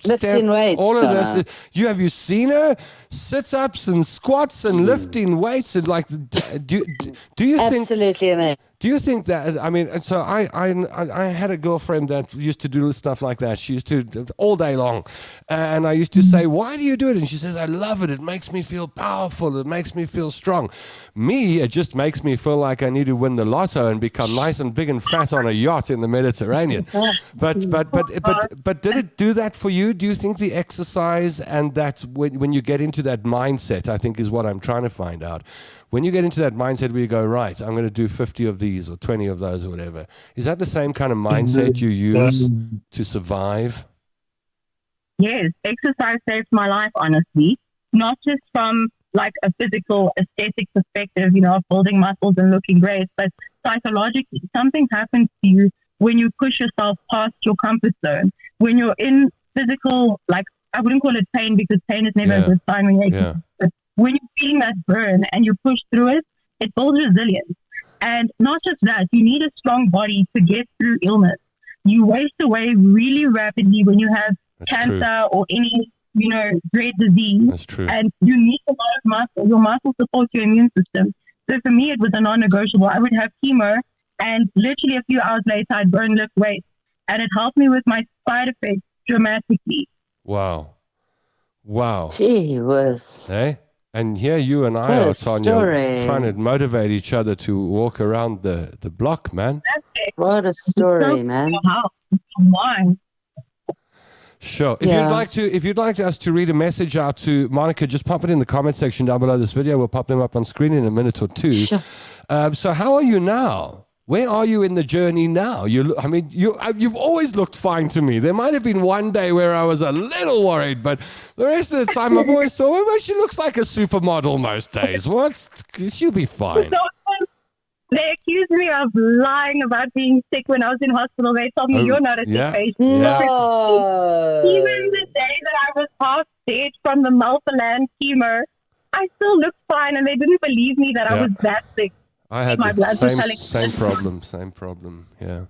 lifting weights. All of this. Have you seen her? Sit-ups and squats and lifting weights. And like, do you think... Absolutely amazing. Do you think that, I mean, so I had a girlfriend that used to do stuff like that. She used to all day long. And I used to say, why do you do it? And she says, I love it. It makes me feel powerful. It makes me feel strong. Me, it just makes me feel like I need to win the lotto and become nice and big and fat on a yacht in the Mediterranean. But did it do that for you? Do you think the exercise and that when you get into that mindset, I think is what I'm trying to find out. When you get into that mindset where you go, right, I'm going to do 50 of these or 20 of those or whatever, is that the same kind of mindset you use to survive? Yes, exercise saved my life, honestly. Not just from like a physical aesthetic perspective, of building muscles and looking great, but psychologically, something happens to you when you push yourself past your comfort zone, when you're in physical, like, I wouldn't call it pain because pain is never a good sign when you're but when you're feeling that burn and you push through it, it builds resilience. And not just that, you need a strong body to get through illness. You waste away really rapidly when you have cancer or any, dread disease. That's true. And you need a lot of muscle. Your muscle supports your immune system. So for me, it was a non-negotiable. I would have chemo and literally a few hours later, I'd burn lift weight. And it helped me with my side effects dramatically. Wow. Gee whiz. Hey? And here you and I are, Tonya, trying to motivate each other to walk around the block, man. What a story, man. Why? Sure. If you'd like us to read a message out to Monica, just pop it in the comment section down below this video. We'll pop them up on screen in a minute or two. Sure. So how are you now? Where are you in the journey now? You've always looked fine to me. There might have been one day where I was a little worried, but the rest of the time I've always thought, well, she looks like a supermodel most days. She'll be fine. They accused me of lying about being sick when I was in hospital. They told me you're not a sick patient. No. Even the day that I was half dead from the Melphalan chemo, I still looked fine, and they didn't believe me that I was that sick. I had the same problem. Yeah,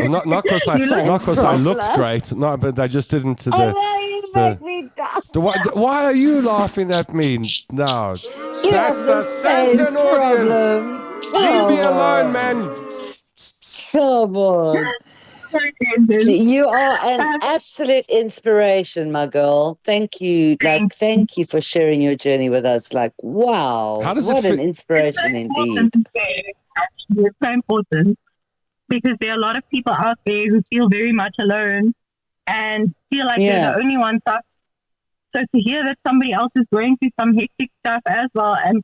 not because I looked great, but I just didn't. Why are you laughing at me now? That's the Satan audience. Leave me alone, man. Come on. You are an absolute inspiration, my girl. Thank you. Thank you for sharing your journey with us. Wow. What an inspiration indeed. It's so important because there are a lot of people out there who feel very much alone and feel like they're the only ones up. So to hear that somebody else is going through some hectic stuff as well and,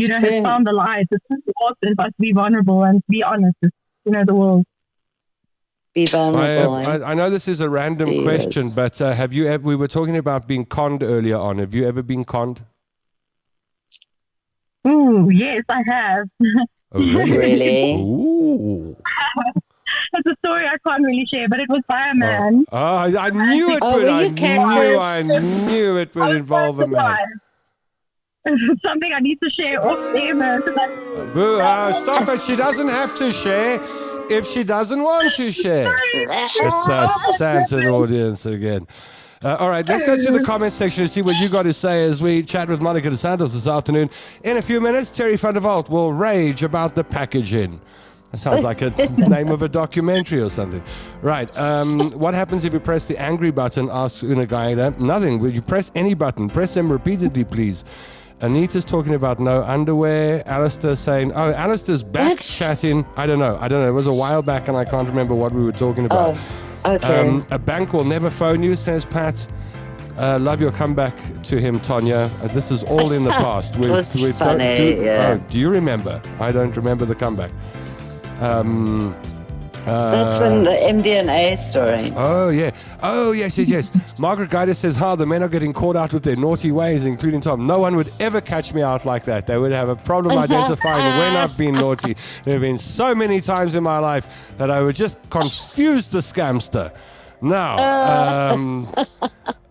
has found the light, it's so important for us to be vulnerable and be honest with, the world. Be vulnerable. I know this is a random question, but have you ever, we were talking about being conned earlier on. Have you ever been conned? Ooh, yes, I have. Oh, really? Really? Ooh. It's a story I can't really share, but it was by a man. I knew it would. I knew it would involve a man. Something I need to share off air. Stop it. She doesn't have to share if she doesn't want to share. It's a Samson audience again. All right, let's go to the comment section and see what you got to say as we chat with Monica dos Santos this afternoon. In a few minutes, Terry van der Walt will rage about the packaging. That sounds like a name of a documentary or something. Right. What happens if you press the angry button? Asks Unagaida. Nothing. Will you press any button? Press them repeatedly, please. Anita's talking about no underwear. Alistair saying, Alistair's back chatting. I don't know. It was a while back and I can't remember what we were talking about. Okay. A bank will never phone you, says Pat. Love your comeback to him, Tonya. This is all in the past. Do you remember? I don't remember the comeback. That's when the MDNA story. Oh, yeah. Oh, yes. Margaret Guida says, the men are getting caught out with their naughty ways, including Tom. No one would ever catch me out like that. They would have a problem identifying when I've been naughty. There have been so many times in my life that I would just confuse the scamster. Now,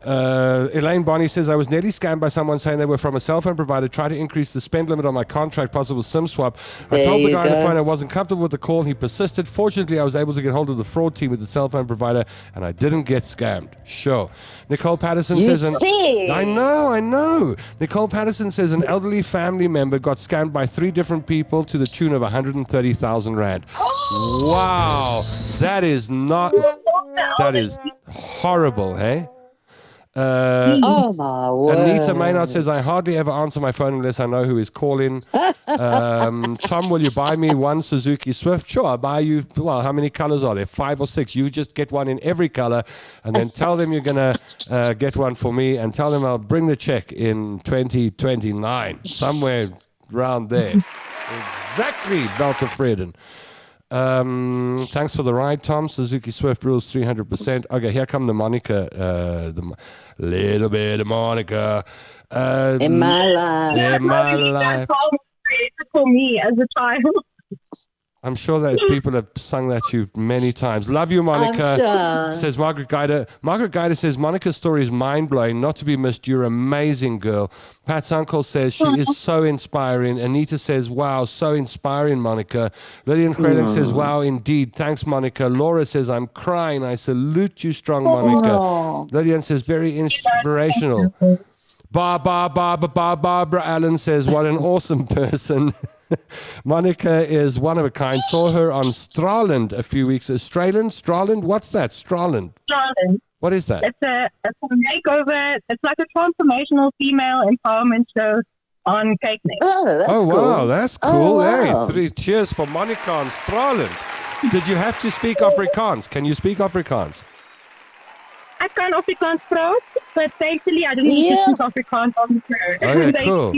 Elaine Bonnie says, I was nearly scammed by someone saying they were from a cell phone provider, tried to increase the spend limit on my contract, possible SIM swap. I told the guy on the phone I wasn't comfortable with the call. He persisted. Fortunately, I was able to get hold of the fraud team with the cell phone provider, and I didn't get scammed. Sure. Nicole Patterson says, I know. Nicole Patterson says an elderly family member got scammed by 3 different people to the tune of 130,000 Rand. Wow. That is horrible, hey? Oh my word. Anita Maynard says, I hardly ever answer my phone unless I know who is calling. Tom, will you buy me one Suzuki Swift? Sure, I'll buy you, how many colors are there? 5 or 6. You just get one in every color and then tell them you're going to get one for me and tell them I'll bring the check in 2029, somewhere around there. Exactly, Walter Freden. Thanks for the ride, Tom. Suzuki Swift rules 300%. Okay, here come the Monica. The little bit of Monica. In my life. In my life. For me as a child. I'm sure that people have sung that to you many times. Love you, Monica. I'm sure. Says Margaret Guider. Margaret Guider says, Monica's story is mind-blowing, not to be missed. You're amazing, girl. Pat's uncle says, she is so inspiring. Anita says, wow, so inspiring, Monica. Lillian Krelling says, wow, indeed. Thanks, Monica. Laura says, I'm crying. I salute you, strong Monica. Lillian says, very inspirational. Barbara Allen says, what an awesome person. Monica is one of a kind. Saw her on Straland a few weeks. Straland? What's that? Straland. What is that? It's a makeover. It's like a transformational female empowerment show on Cake Neck. Oh, wow. Cool. That's cool. Wow. Hey, 3 cheers for Monica on Straland. Did you have to speak Afrikaans? Can you speak Afrikaans? I can't Afrikaans praat, but thankfully I didn't need to speak Afrikaans on the show. Oh, yeah, cool.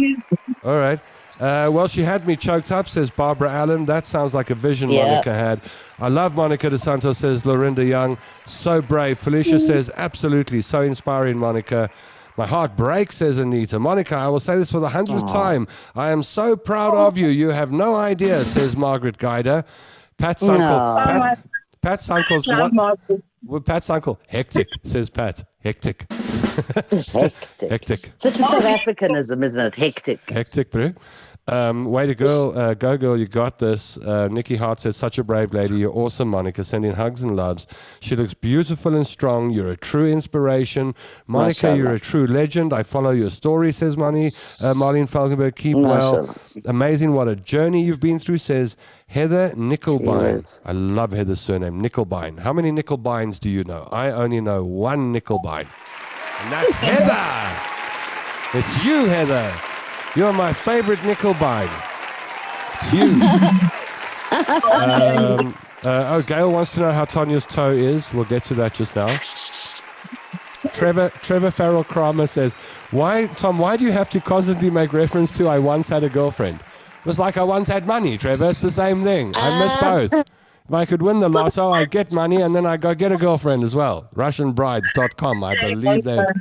All right. Well, she had me choked up, says Barbara Allen. That sounds like a vision Monica had. I love Monica De Santos, says Lorinda Young. So brave. Felicia says, absolutely. So inspiring, Monica. My heart breaks, says Anita. Monica, I will say this for the 100th time. I am so proud of you. You have no idea, says Margaret Guider. Pat's uncle. Pat's uncle's what? Pat's uncle. Hectic, says Pat. Hectic. Hectic. Such a South Africanism, isn't it? Hectic. Hectic, bro. Way to go, girl, you got this. Nikki Hart says, such a brave lady. You're awesome, Monica. Sending hugs and loves. She looks beautiful and strong. You're a true inspiration. Monica, you're a true legend. I follow your story, says Marlene Falkenberg. Keep well. Amazing what a journey you've been through, says Heather Nickelbine. I love Heather's surname, Nickelbine. How many Nickelbines do you know? I only know one Nickelbine. And that's Heather. It's you, Heather. You're my favorite Nickelbine. It's you. Gail wants to know how Tonya's toe is. We'll get to that just now. Trevor Farrell Kramer says, Tom, why do you have to constantly make reference to I once had a girlfriend? It was like I once had money, Trevor. It's the same thing. I miss both. If I could win the lotto, I'd get money and then I'd go get a girlfriend as well. RussianBrides.com. I believe that.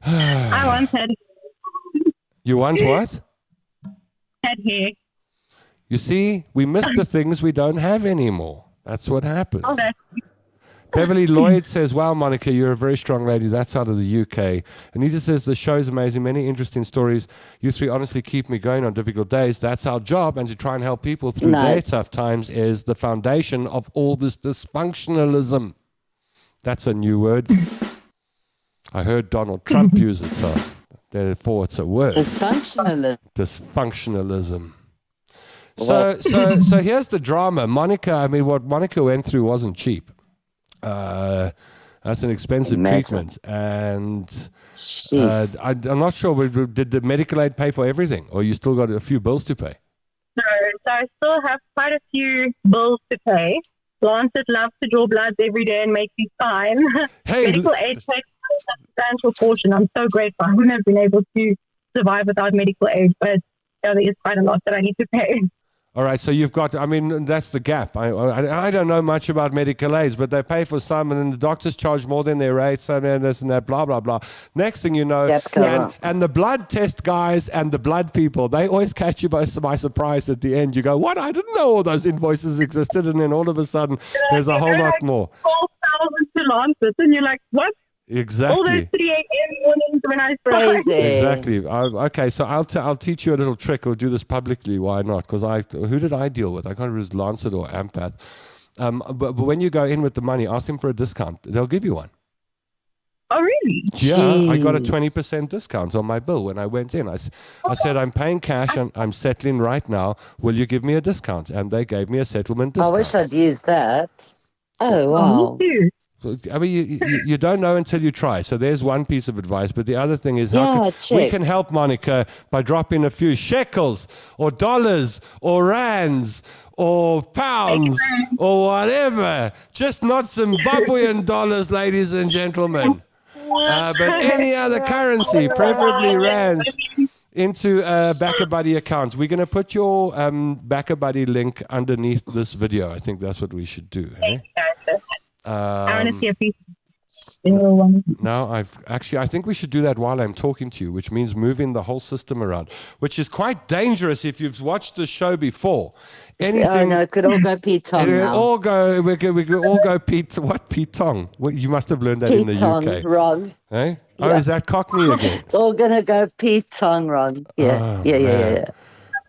I once had. You want what? Had hair. You see, we miss the things we don't have anymore. That's what happens. Beverly Lloyd says, wow, Monica, you're a very strong lady. That's out of the UK. Anita says, the show's amazing. Many interesting stories. You three honestly keep me going on difficult days. That's our job. And to try and help people through their tough times is the foundation of all this dysfunctionalism. That's a new word. I heard Donald Trump use it, so therefore it's a word. Dysfunctionalism. So here's the drama. Monica, I mean, what Monica went through wasn't cheap. That's an expensive treatment, and I'm not sure. Did the medical aid pay for everything, or you still got a few bills to pay? No, so I still have quite a few bills to pay. Lancet loves to draw bloods every day and make you sign. Hey, medical aid takes a substantial portion. I'm so grateful. I wouldn't have been able to survive without medical aid, but there is quite a lot that I need to pay. All right, so you've got, I mean, that's the gap. I don't know much about medical aids, but they pay for some, and then the doctors charge more than their rates, and then this and that, blah, blah, blah. Next thing you know, and the blood test guys and the blood people, they always catch you by surprise at the end. You go, what? I didn't know all those invoices existed, and then all of a sudden, there's a whole lot more. 12,000 to Lancet, and you're like, what? Exactly. All those 3 a.m. mornings when I started. Exactly. Okay, so I'll teach you a little trick. Or do this publicly. Why not? Because who did I deal with? I can't remember if it was Lancet or Ampath. But when you go in with the money, ask them for a discount. They'll give you one. Oh, really? Yeah, Jeez. I got a 20% discount on my bill when I went in. I said, I'm paying cash and I'm settling right now. Will you give me a discount? And they gave me a settlement discount. I wish I'd used that. Oh, wow. Me too. I mean, you don't know until you try. So there's one piece of advice. But the other thing is, we can help Monica by dropping a few shekels or dollars or rands or pounds or whatever. Just not Zimbabwean dollars, ladies and gentlemen. But any other currency, preferably rands, into Backer Buddy accounts. We're going to put your Backer Buddy link underneath this video. I think that's what we should do. Eh? I want to see a piece. Now I think we should do that while I'm talking to you, which means moving the whole system around, which is quite dangerous if you've watched the show before. Anything, no, it could all go Pete Tong now. We could all go Pete. What Pete Tong? Well, you must have learned that in the UK. Wrong. Eh? Oh, is that Cockney again? It's all gonna go Pete Tong wrong. Yeah.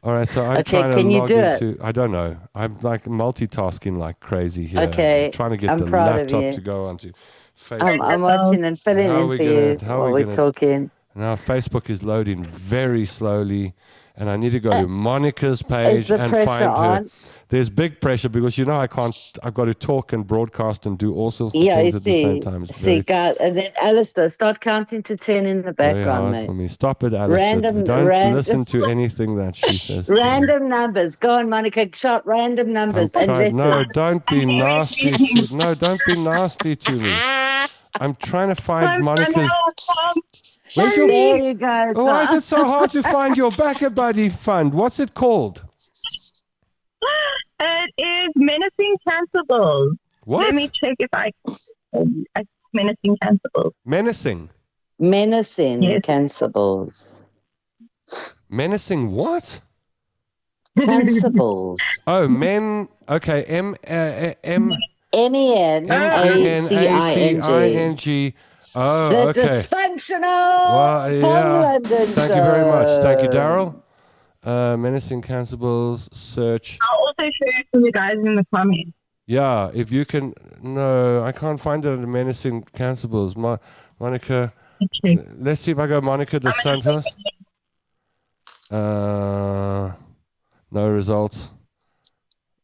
All right, so I'm trying to log into. I don't know. I'm like multitasking like crazy here. Okay, I'm trying to get the laptop to go onto Facebook. I'm watching and filling in for you while we're talking. Now Facebook is loading very slowly, and I need to go to Monica's page and find her. There's big pressure because I can't. I've got to talk and broadcast and do all sorts of things at the same time. God, and then Alistair, start counting to 10 in the background, mate. For me. Stop it, Alistair. Don't listen to anything that she says. Random numbers. Go on, Monica. Shot random numbers. No, don't be nasty. Don't be nasty to me. I'm trying to find Monica's. There you go. Oh, why is it so hard to find your Backer Buddy fund? What's it called? It is Menacing Cancelable. What? Let me check if I can. Menacing Cancelable. Menacing yes. Cancelable. Menacing what? Cancelable. Oh, men. Okay, MENACING. Oh, the okay. Dysfunctionals from London. Thank you very much. Thank you, Daryl. Menacing Cancelable, search. I'll also share it to you guys in the comments. Yeah, if you can. No, I can't find it under Menacing Cancelable. Monica. Let's see if I go Monica dos Santos. No results.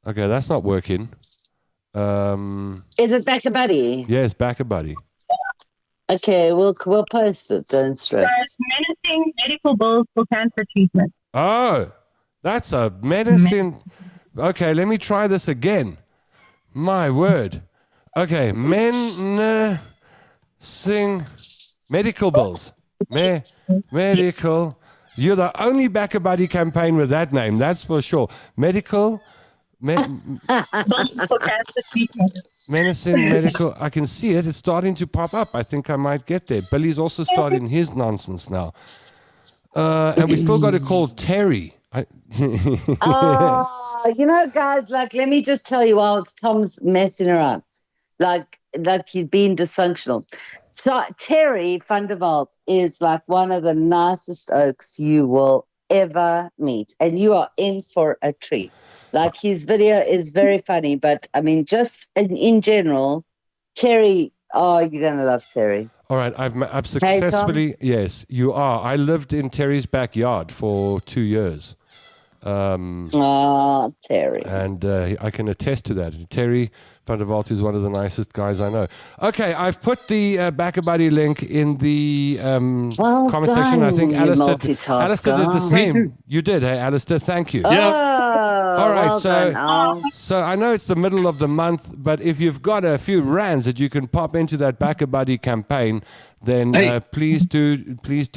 Okay, that's not working. Is it Backer Buddy? Yes, Backer Buddy. Okay, we'll post it. Don't stress. Menacing medical bills for cancer treatment. Oh, that's a medicine. Okay, let me try this again. My word. Okay, menacing medical bills. Medical. You're the only Backer Buddy campaign with that name, that's for sure. Medical. For cancer treatment. Menacing medical. I can see it. It's starting to pop up. I think I might get there. Billy's also starting his nonsense now. And we still got to call Terry. Guys, like, let me just tell you while Tom's messing around, like he's being dysfunctional. So Terry Vanderwalt is like one of the nicest oaks you will ever meet, and you are in for a treat. Like, his video is very funny, but I mean, just in general, Terry. Oh, you're gonna love Terry. All right, I've successfully. Yes, you are. I lived in Terry's backyard for 2 years. Terry. And I can attest to that. Terry Vanderwalt is one of the nicest guys I know. Okay, I've put the Backer Buddy link in the comment section. I think Alistair did the same. You did, hey, Alistair? Thank you. All right, so I know it's the middle of the month, but if you've got a few rands that you can pop into that Backer Buddy campaign, then please do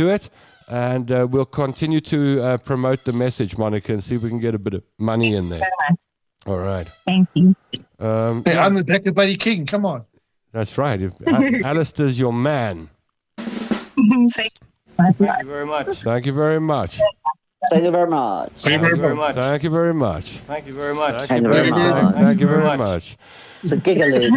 it. And we'll continue to promote the message, Monica, and see if we can get a bit of money in there. All right. Thank you. I'm the Backer Buddy King. Come on. That's right. Alistair's your man. Thank you very much. Thank you very much. Thank you very much. Thank you very much. Thank you very much. Thank you very much. Thank you very much. It's a giggle.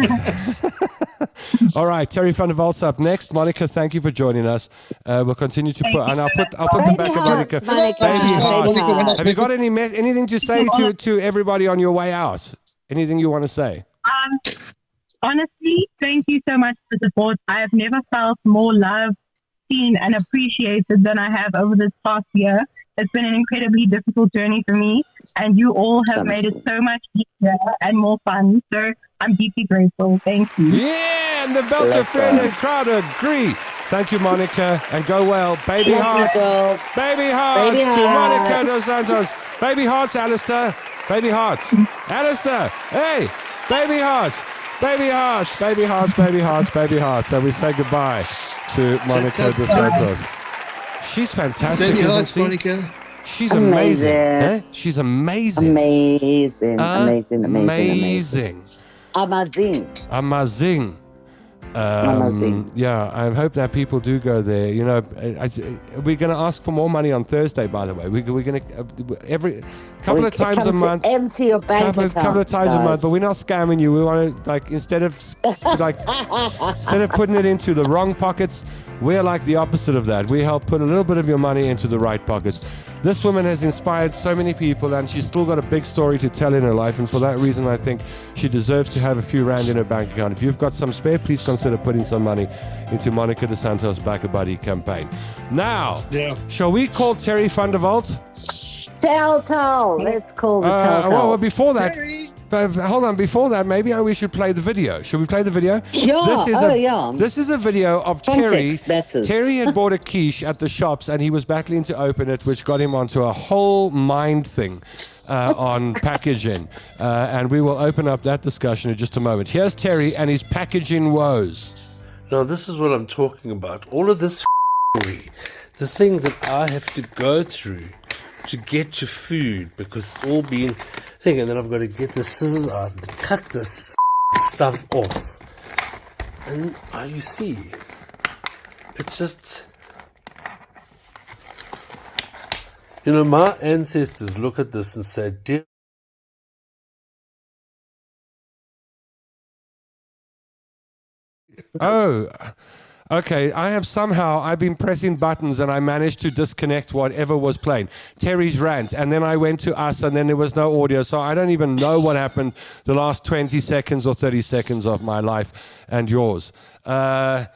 All right, Terry Vanderwalt's up next. Monica, thank you for joining us. We'll continue to put, and I'll put the back of Monica. Baby hearts. Have you got anything to say to everybody on your way out? Anything you want to say? Honestly, thank you so much for the support. I have never felt more loved, seen, and appreciated than I have over this past year. It's been an incredibly difficult journey for me, and you all have made it so much easier and more fun. So I'm deeply grateful. Thank you. Yeah, and the Belter friend and crowd agree. Thank you, Monica, and go well. Baby hearts. Baby hearts to Monica dos Santos. Baby hearts, Alistair. Baby hearts. Alistair, hey, baby hearts. Baby hearts, baby hearts, baby hearts, baby hearts. And we say goodbye to Monica dos Santos. She's fantastic, isn't she? Monica. She's amazing. Eh? She's amazing. Amazing. Yeah, I hope that people do go there. You know, we're going to ask for more money on Thursday, by the way. We're going to every couple of times a month. Empty your bank account. Couple of times a month, but we're not scamming you. We want to, like, instead of putting it into the wrong pockets, we're like the opposite of that. We help put a little bit of your money into the right pockets. This woman has inspired so many people, and she's still got a big story to tell in her life, and for that reason I think she deserves to have a few rand in her bank account. If you've got some spare, please consider putting some money into Monica De Santos' Back a Buddy campaign. Now, shall we call Terry van der Walt? Tell. Let's call the tell. Well, before that, hold on. Before that, maybe we should play the video. Should we play the video? Yeah. This is a video of Context Terry. matters. Terry had bought a quiche at the shops, and he was battling to open it, which got him onto a whole mind thing on packaging. And we will open up that discussion in just a moment. Here's Terry and his packaging woes. Now, this is what I'm talking about. All of this the things that I have to go through to get to food, because it's all been thing, and then I've got to get the scissors out and cut this stuff off. And you see, it's just, you know, my ancestors look at this and say, dear. Oh, okay. I've been pressing buttons and I managed to disconnect whatever was playing. Terry's rant, and then I went to us, and then there was no audio, so I don't even know what happened the last 20 seconds or 30 seconds of my life and yours. So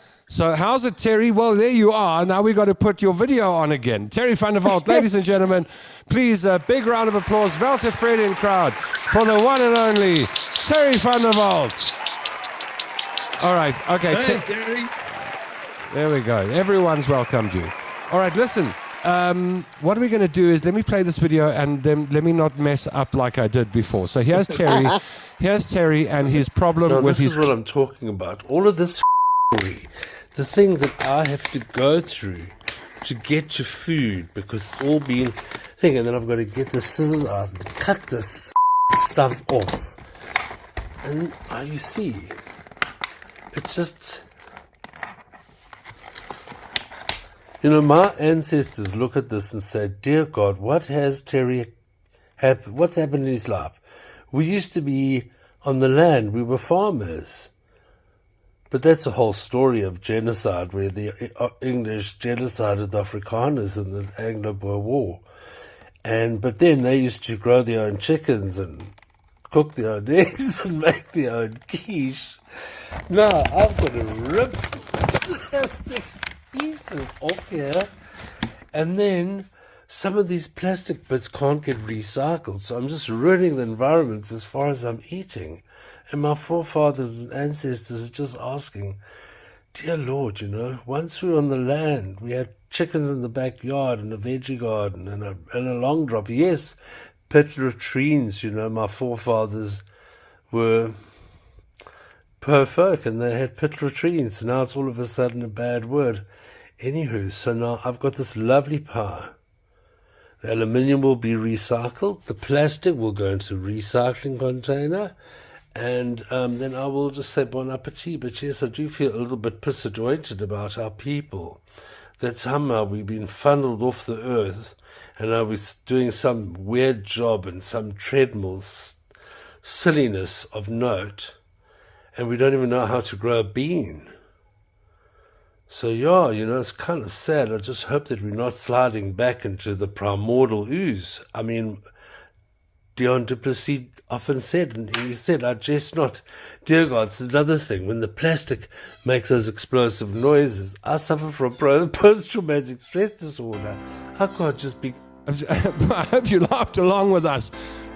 how's it, Terry? Well, there you are. Now we got to put your video on again. Terry van der Walt, ladies and gentlemen, please, a big round of applause, Walter Fredin crowd, for the one and only Terry van der Walt. All right, okay. Hey, Terry. There we go. Everyone's welcomed you. All right, listen. What we're going to do is let me play this video, and then let me not mess up like I did before. So here's Terry. Here's Terry and his problem with his... This is what I'm talking about. All of this the things that I have to go through to get to food, because it's all been thing, and then I've got to get the scissors out and cut this stuff off. And you see, it's just, you know, my ancestors look at this and say, dear God, what has Terry what's happened in his life? We used to be on the land, we were farmers. But that's a whole story of genocide, where the English genocided the Afrikaners in the Anglo-Boer War. But then they used to grow their own chickens and cook their own eggs and make their own quiche. Now I've got to rip plastic pieces off here, and then some of these plastic bits can't get recycled, so I'm just ruining the environment as far as I'm eating. And my forefathers and ancestors are just asking, dear Lord, you know, once we were on the land, we had chickens in the backyard and a veggie garden and a long drop. Yes, pit latrines, you know, my forefathers were poor folk and they had pit latrines. So now it's all of a sudden a bad word. Anywho, so now I've got this lovely pie. The aluminium will be recycled. The plastic will go into a recycling container. And then I will just say bon appetit. But yes, I do feel a little bit disappointed about our people, that somehow we've been funneled off the earth, and I was doing some weird job and some treadmill's silliness of note, and we don't even know how to grow a bean. So yeah, you know, it's kind of sad. I just hope that we're not sliding back into the primordial ooze. I mean, Dion du Plessis often said, and he said, I jest not. Dear God, it's another thing. When the plastic makes those explosive noises, I suffer from post-traumatic stress disorder. I can't just be... I hope you laughed along with us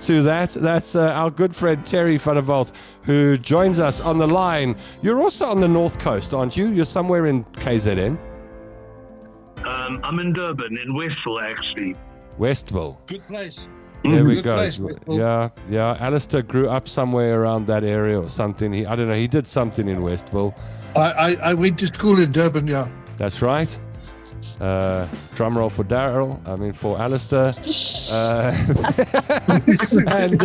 to that. That's our good friend Terry van der Walt, who joins us on the line. You're also on the North Coast, aren't you? You're somewhere in KZN. I'm in Durban, in Westville, actually. Westville. Good place. There we Good go. place, yeah. Alistair grew up somewhere around that area or something. I don't know. He did something in Westville. I went to school in Durban, yeah. That's right. Drum roll for for Alistair. And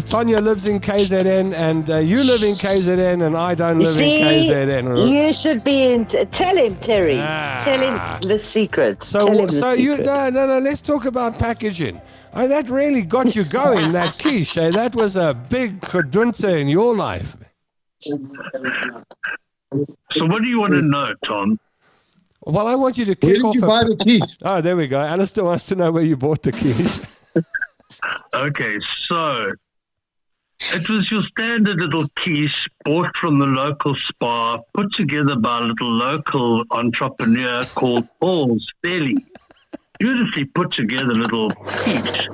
Tonya lives in KZN, and you live in KZN, and I don't live in KZN. You should be in. Tell him, Terry. Tell him the secret. No. Let's talk about packaging. That really got you going. That quiche. That was a big gedunte in your life. So, what do you want to know, Tom? Well, I want you to kick off. Where did you buy the quiche? Oh, there we go. Alistair wants to know where you bought the quiche. Okay, so it was your standard little quiche bought from the local spa, put together by a little local entrepreneur called Paul's Deli. Beautifully put together little quiche.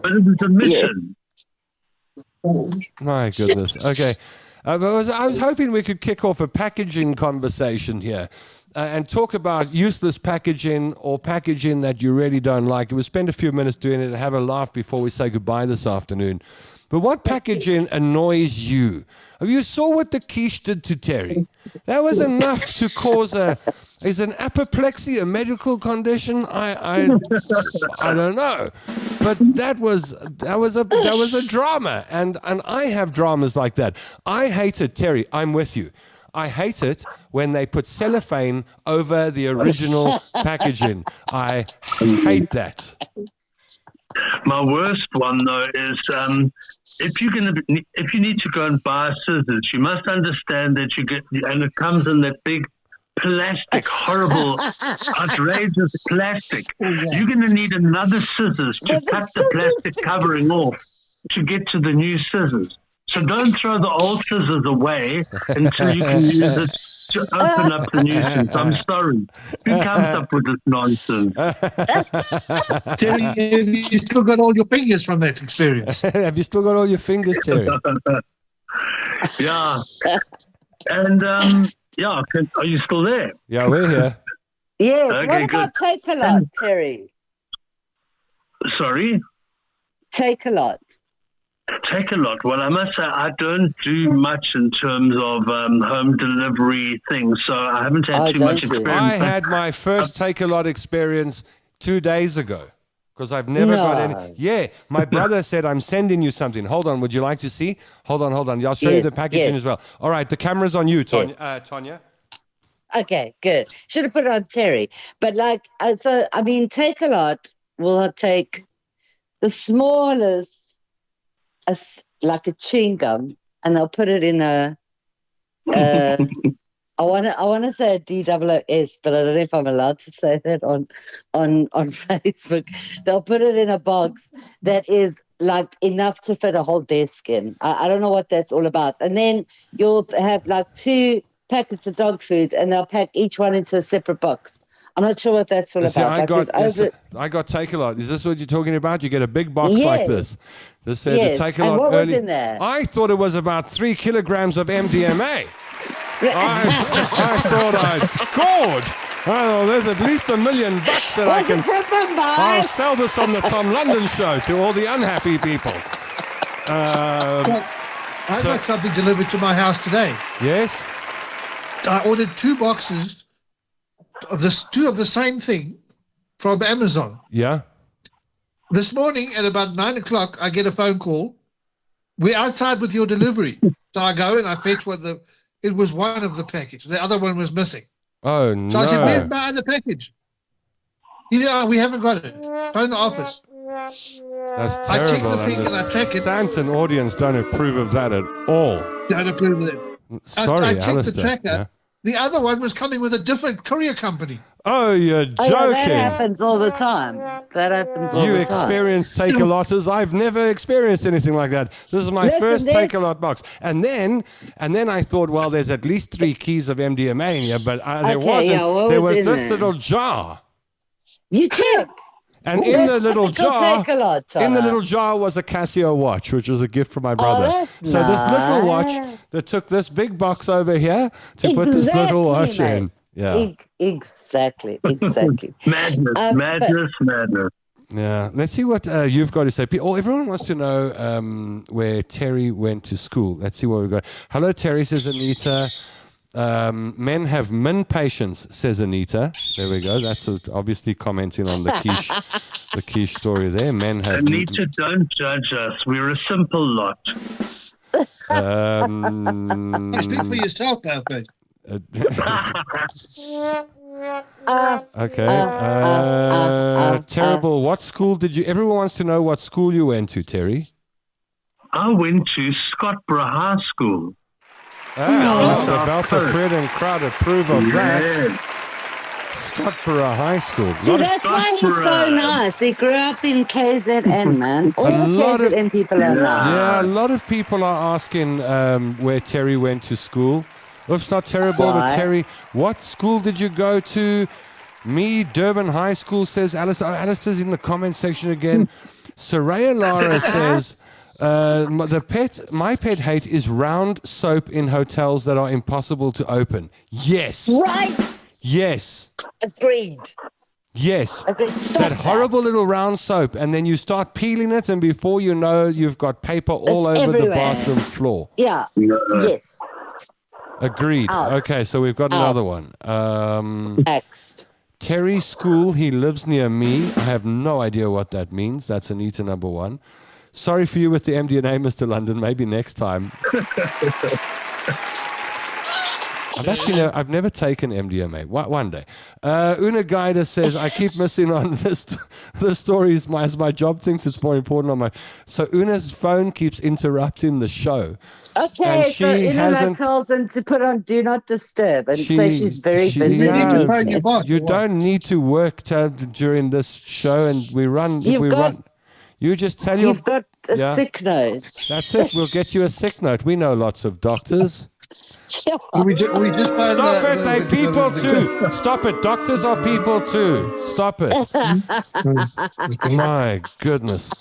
But it was a mission. My goodness. Okay. I was hoping we could kick off a packaging conversation here and talk about useless packaging or packaging that you really don't like. We'll spend a few minutes doing it and have a laugh before we say goodbye this afternoon. But what packaging annoys you? You saw what the quiche did to Terry. That was enough to cause is an apoplexy a medical condition? I don't know. But that was a drama, and I have dramas like that. I hate it, Terry. I'm with you. I hate it when they put cellophane over the original packaging. I hate that. My worst one though is if you need to go and buy scissors, you must understand that and it comes in that big plastic, horrible, outrageous plastic. You're going to need another scissors to cut the plastic covering off to get to the new scissors. So don't throw the old scissors away until you can use it to open up the nuisance. I'm sorry. Who comes up with this nonsense? Terry, have you still got all your fingers from that experience? Have you still got all your fingers, Terry? Yeah. And, are you still there? Yeah, we're here. Yes. Okay, what about Take a Lot, Terry? Sorry? Take a Lot. Take a Lot. Well, I must say I don't do much in terms of home delivery things, so I haven't had too much experience. I had my first Take a Lot experience 2 days ago because I've never got any. Yeah, my brother said, I'm sending you something. Hold on, would you like to see? Hold on. I'll show you the packaging as well. All right, the camera's on you, Tonya. Okay, good. Should have put it on Terry. But Take a Lot will take the smallest, like a chewing gum, and they'll put it in a I want to say a DOOS, but I don't know if I'm allowed to say that on Facebook. They'll put it in a box that is like enough to fit a whole desk in. I don't know what that's all about. And then you'll have like 2 packets of dog food, and they'll pack each one into a separate box. I'm not sure what that's all about. I got Take a Lot. Is this what you're talking about? You get a big box like this. This said to Take a Lot what early. Was in there? I thought it was about 3 kilograms of MDMA. I thought I'd scored. Oh, there's at least $1 million that I can. I'll sell this on the Tom London show to all the unhappy people. I got something delivered to my house today. Yes. I ordered 2 boxes of the same thing from Amazon. Yeah. This morning at about 9 o'clock, I get a phone call. We're outside with your delivery. So I go and I fetch it was one of the package. The other one was missing. Oh, no. So I said, where's my other package? He said, we haven't got it. Phone the office. That's terrible. I check the thing and I check it. Sanson audience don't approve of that at all. Don't approve of it. Sorry, I checked Alistair. the tracker. Yeah. The other one was coming with a different courier company. Oh, you're joking. Yeah, that happens all the time. You experience Take-A-Lotters. I've never experienced anything like that. This is my first Take-A-Lot box. And then I thought, well, there's at least 3 keys of MDMA in here, but there wasn't. Yeah, there was this little jar. You check. And in the little jar, was a Casio watch, which was a gift from my brother. So this little watch that took this big box over here to put this little watch in. Yeah. Exactly. Madness. Yeah. Let's see what you've got to say. Everyone wants to know where Terry went to school. Let's see what we've got. Hello, Terry, says Anita. Men have min patience, says Anita. There we go. That's obviously commenting on the quiche story there. Men have. Anita, don't judge us. We're a simple lot. Speak for yourself, Alfred. Okay. Terrible. What school did you? Everyone wants to know what school you went to, Terry. I went to Scottborough High School. The Walter Fred and crowd approve of that. Scottborough High School. See, that's why he's so nice. He grew up in KZN, man. All the KZN people are nice. Yeah, a lot of people are asking where Terry went to school. Oops, not terrible, but Terry, what school did you go to? Me, Durban High School, says Alistair. Oh, Alistair's in the comment section again. Soraya Lara says, my pet hate is round soap in hotels that are impossible to open. Yes. Right. Yes. Agreed. Yes. Agreed. That horrible little round soap, and then you start peeling it, and before you know, you've got paper all over the bathroom floor. Yeah. Yes. Agreed. Okay, so we've got another one. Next. Terry School, he lives near me. I have no idea what that means. That's Anita number 1. Sorry for you with the MDNA, Mr. London. Maybe next time. I've never taken MDMA. One day. Una Guida says, I keep missing on the stories as my job thinks it's more important on my... So Una's phone keeps interrupting the show. Okay, so Una tells him to put on Do Not Disturb and say she's very busy. You don't need to work during this show, and we run... You just tell You've got a sick note. That's it. We'll get you a sick note. We know lots of doctors. Stop it, they people too. Stop it. Doctors are people too. Stop it. My goodness.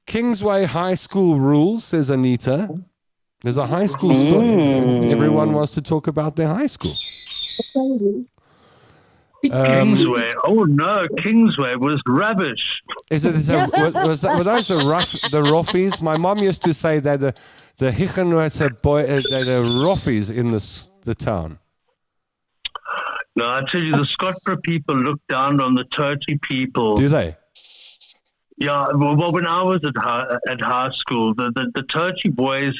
Kingsway High School rules, says Anita. There's a high school story. Everyone wants to talk about their high school. Kingsway. Oh no, Kingsway was rubbish. Were those the roughies? My mom used to say that the Hichenwetzer boy, the roughies in the town. No, I tell you, the Scottborough people look down on the Turkey people. Do they? Yeah, well, when I was at high school, the Turkey boys,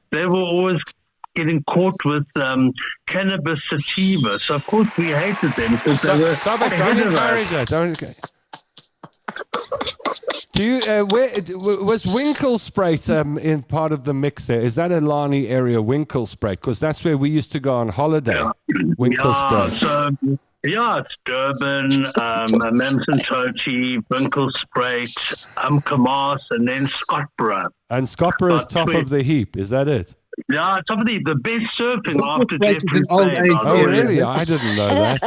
they were always getting caught with cannabis sativa. So, of course, we hated them. Stop it. Don't encourage that. Do you, was Winklespruit in part of the mix there? Is that a Lani area, Winklespruit? Because that's where we used to go on holiday. Winklespruit. Yeah, it's Durban, Mamsentoti, Winklespruit, Kamars, and then Scottborough. And Scottborough is top of the heap, is that it? Yeah, top of the best surfing after Jeffrey Payne. Oh, really? I didn't know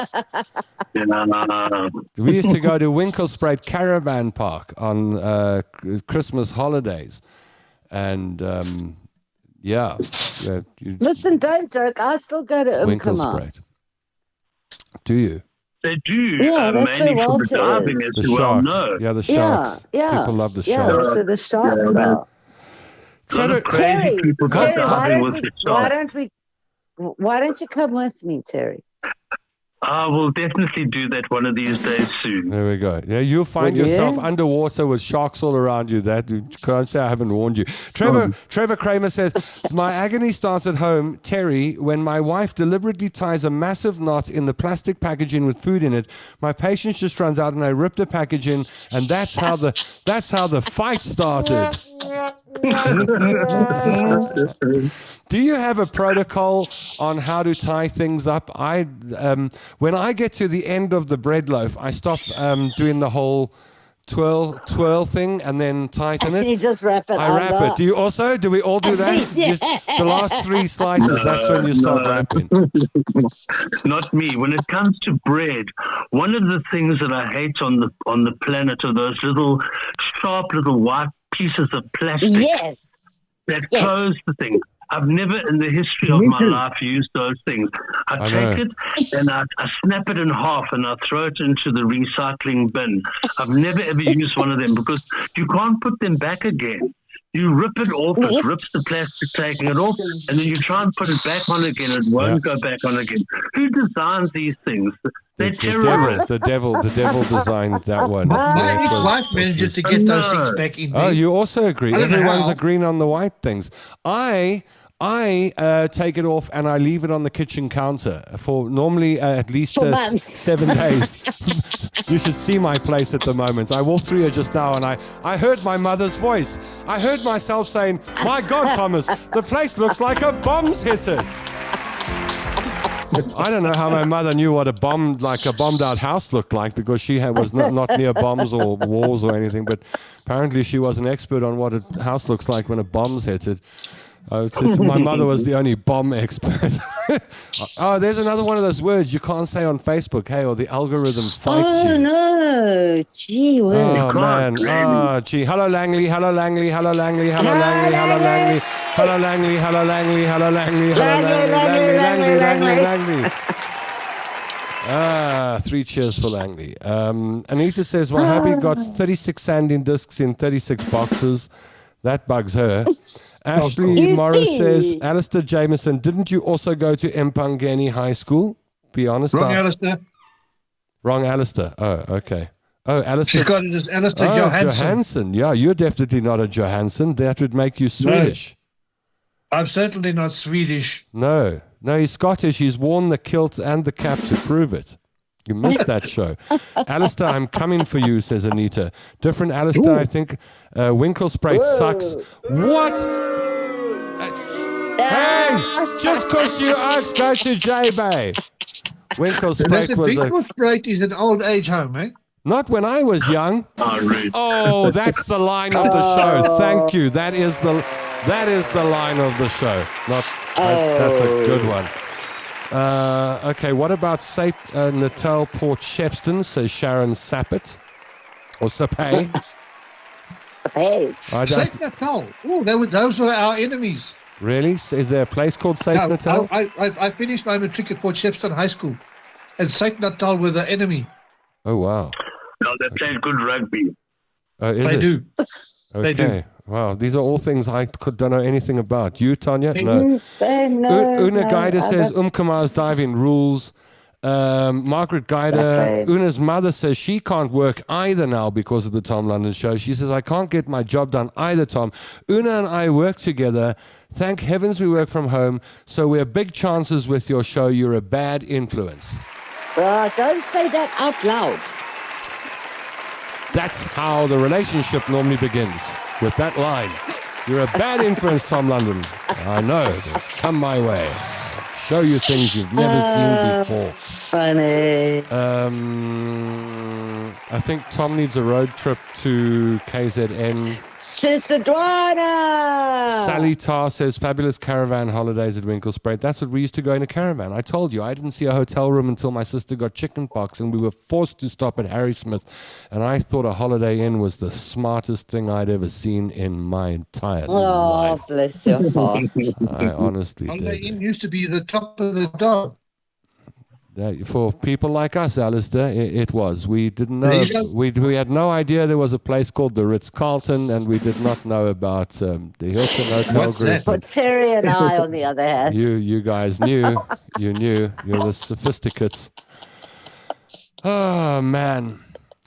that. We used to go to Winklespruit Caravan Park on Christmas holidays. And, listen, don't joke. I still go to Winklespruit. Do you? They do. Yeah, mainly for the diving, as you well know. Yeah, the sharks. Yeah. People love the sharks. Yeah, so the sharks are. Crazy people go diving with the sharks. Why don't you come with me, Terry? I will definitely do that one of these days soon. There we go. Yeah, you'll find yourself underwater with sharks all around you. That you can't say I haven't warned you. Trevor Kramer says, my agony starts at home, Terry, when my wife deliberately ties a massive knot in the plastic packaging with food in it. My patience just runs out and I rip the packaging, and that's how the fight started. Do you have a protocol on how to tie things up? When I get to the end of the bread loaf, I stop doing the whole twirl thing and then tighten it. You just wrap it. I wrap it. Do you also? Do we all do that? The last 3 slices. That's when you start wrapping. Not me. When it comes to bread, one of the things that I hate on the planet are those little sharp little white pieces of plastic that close the thing. I've never in the history of my life used those things. I take it and I snap it in half and I throw it into the recycling bin. I've never ever used one of them because you can't put them back again. You rip it off, it rips the plastic taking it off, and then you try and put it back on again, it won't go back on again. Who designs these things? They're terrorists. The devil designed that one. My ex-wife manages to get those things back in there. Oh, you also agree. I don't know Everyone's how. agreeing on the white things. I take it off and I leave it on the kitchen counter for normally at least 7 days. You should see my place at the moment. I walked through here just now and I heard my mother's voice. I heard myself saying, "My God, Thomas, the place looks like a bomb's hit it." I don't know how my mother knew what a bombed out house looked like, because she was not near bombs or wars or anything. But apparently she was an expert on what a house looks like when a bomb's hit it. My mother was the only bomb expert. Oh, there's another one of those words you can't say on Facebook, hey, or the algorithm fights you. Oh, no. Gee whiz. Oh, man. Oh, gee. Hello, Langley. Hello, Langley. Hello, Langley. Hello, Langley. Hello, Langley. Hello, Langley. Hello, Langley. Hello, Langley. Hello, Langley. Ah, 3 cheers for Langley. Anita says, well, Happy got 36 sanding discs in 36 boxes. That bugs her. Ashley Morris says, Alistair Jameson, didn't you also go to Mpangeni High School? Be honest. Wrong, Alistair. Wrong, Alistair. Oh, okay. Oh, Alistair. She's got it as Alistair Johansson. Johansson. Yeah, you're definitely not a Johansson. That would make you Swedish. No, I'm certainly not Swedish. No, he's Scottish. He's worn the kilt and the cap to prove it. You missed that show. Alistair, I'm coming for you, says Anita. Different Alistair, I think. Winkle Sprite sucks. What? Hey, just because you asked, go to J-Bay. Winkle Sprite was Winkle Sprite is an old age home, eh? Not when I was young. Oh, that's the line of the show. Thank you. That is the line of the show. That's a good one. Okay, what about St. Natal Port Shepston, says Sharon Sappett. Or Sapay. St. Natal. Oh, those were our enemies. Really? Is there a place called St. Natal? I finished my matric at Port Shepston High School, and St. Natal were the enemy. Oh, wow. No, they played good rugby. They do. Okay. They do. Wow, these are all things I don't know anything about. You, Tonya? No. Una Guida says Umkama's diving rules. Margaret Guida, Una's mother says she can't work either now because of the Tom London show. She says, I can't get my job done either, Tom. Una and I work together. Thank heavens we work from home, so we're big chances with your show. You're a bad influence. Don't say that out loud. That's how the relationship normally begins, with that line. You're a bad influence, Tom London. I know, but come my way. Show you things you've never seen before. Funny. I think Tom needs a road trip to KZN. Chisadwana! Sally Tarr says, fabulous caravan holidays at Winklespruit. That's what we used to go in a caravan. I told you, I didn't see a hotel room until my sister got chickenpox, and we were forced to stop at Harry Smith. And I thought a Holiday Inn was the smartest thing I'd ever seen in my entire life. Oh, bless your heart. I honestly did. Holiday Inn used to be the top of the dog. For people like us, Alistair, it was. We didn't know. We had no idea there was a place called the Ritz-Carlton, and we did not know about the Hilton Hotel Group. But Terry and I, on the other hand. You guys knew. You knew. You're the sophisticates. Oh, man.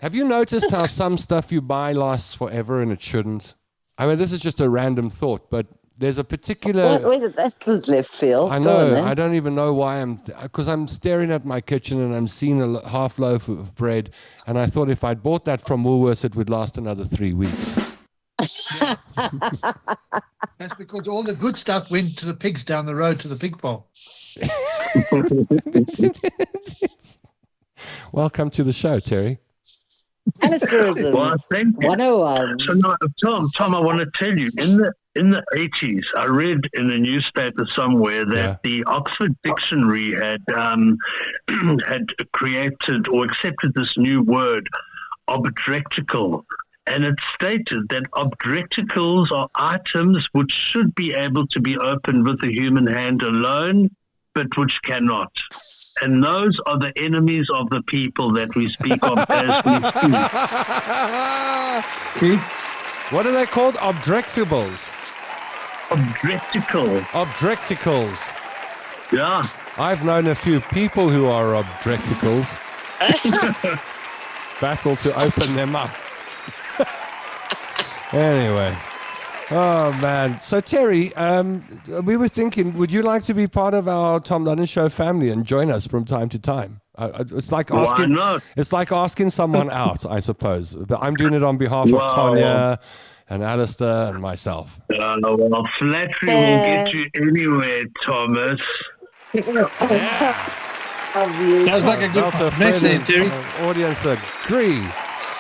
Have you noticed how some stuff you buy lasts forever and it shouldn't? I mean, this is just a random thought, but there's a particular... That was left field. I know. I don't even know why because I'm staring at my kitchen and I'm seeing a half loaf of bread, and I thought if I'd bought that from Woolworths, it would last another 3 weeks. That's because all the good stuff went to the pigs down the road to the pig farm. Welcome to the show, Terry. Alistairism. Well, thank you. 101. So, no, Tom, I want to tell you, in the 80s, I read in a newspaper somewhere that the Oxford Dictionary had created or accepted this new word, obdrectical. And it stated that obdrecticals are items which should be able to be opened with the human hand alone, but which cannot. And those are the enemies of the people that we speak of as we speak. See? What are they called? Objectables. Objecticals. Yeah. I've known a few people who are objecticals. Battle to open them up. Anyway. Oh, man. So, Terry, we were thinking, would you like to be part of our Tom London Show family and join us from time to time? It's like asking. Why not? It's like asking someone out, I suppose. But I'm doing it on behalf of Tonya and Alistair and myself. Well, flattery will get you anywhere, Thomas. Sounds like a good message, Terry. Audience agree.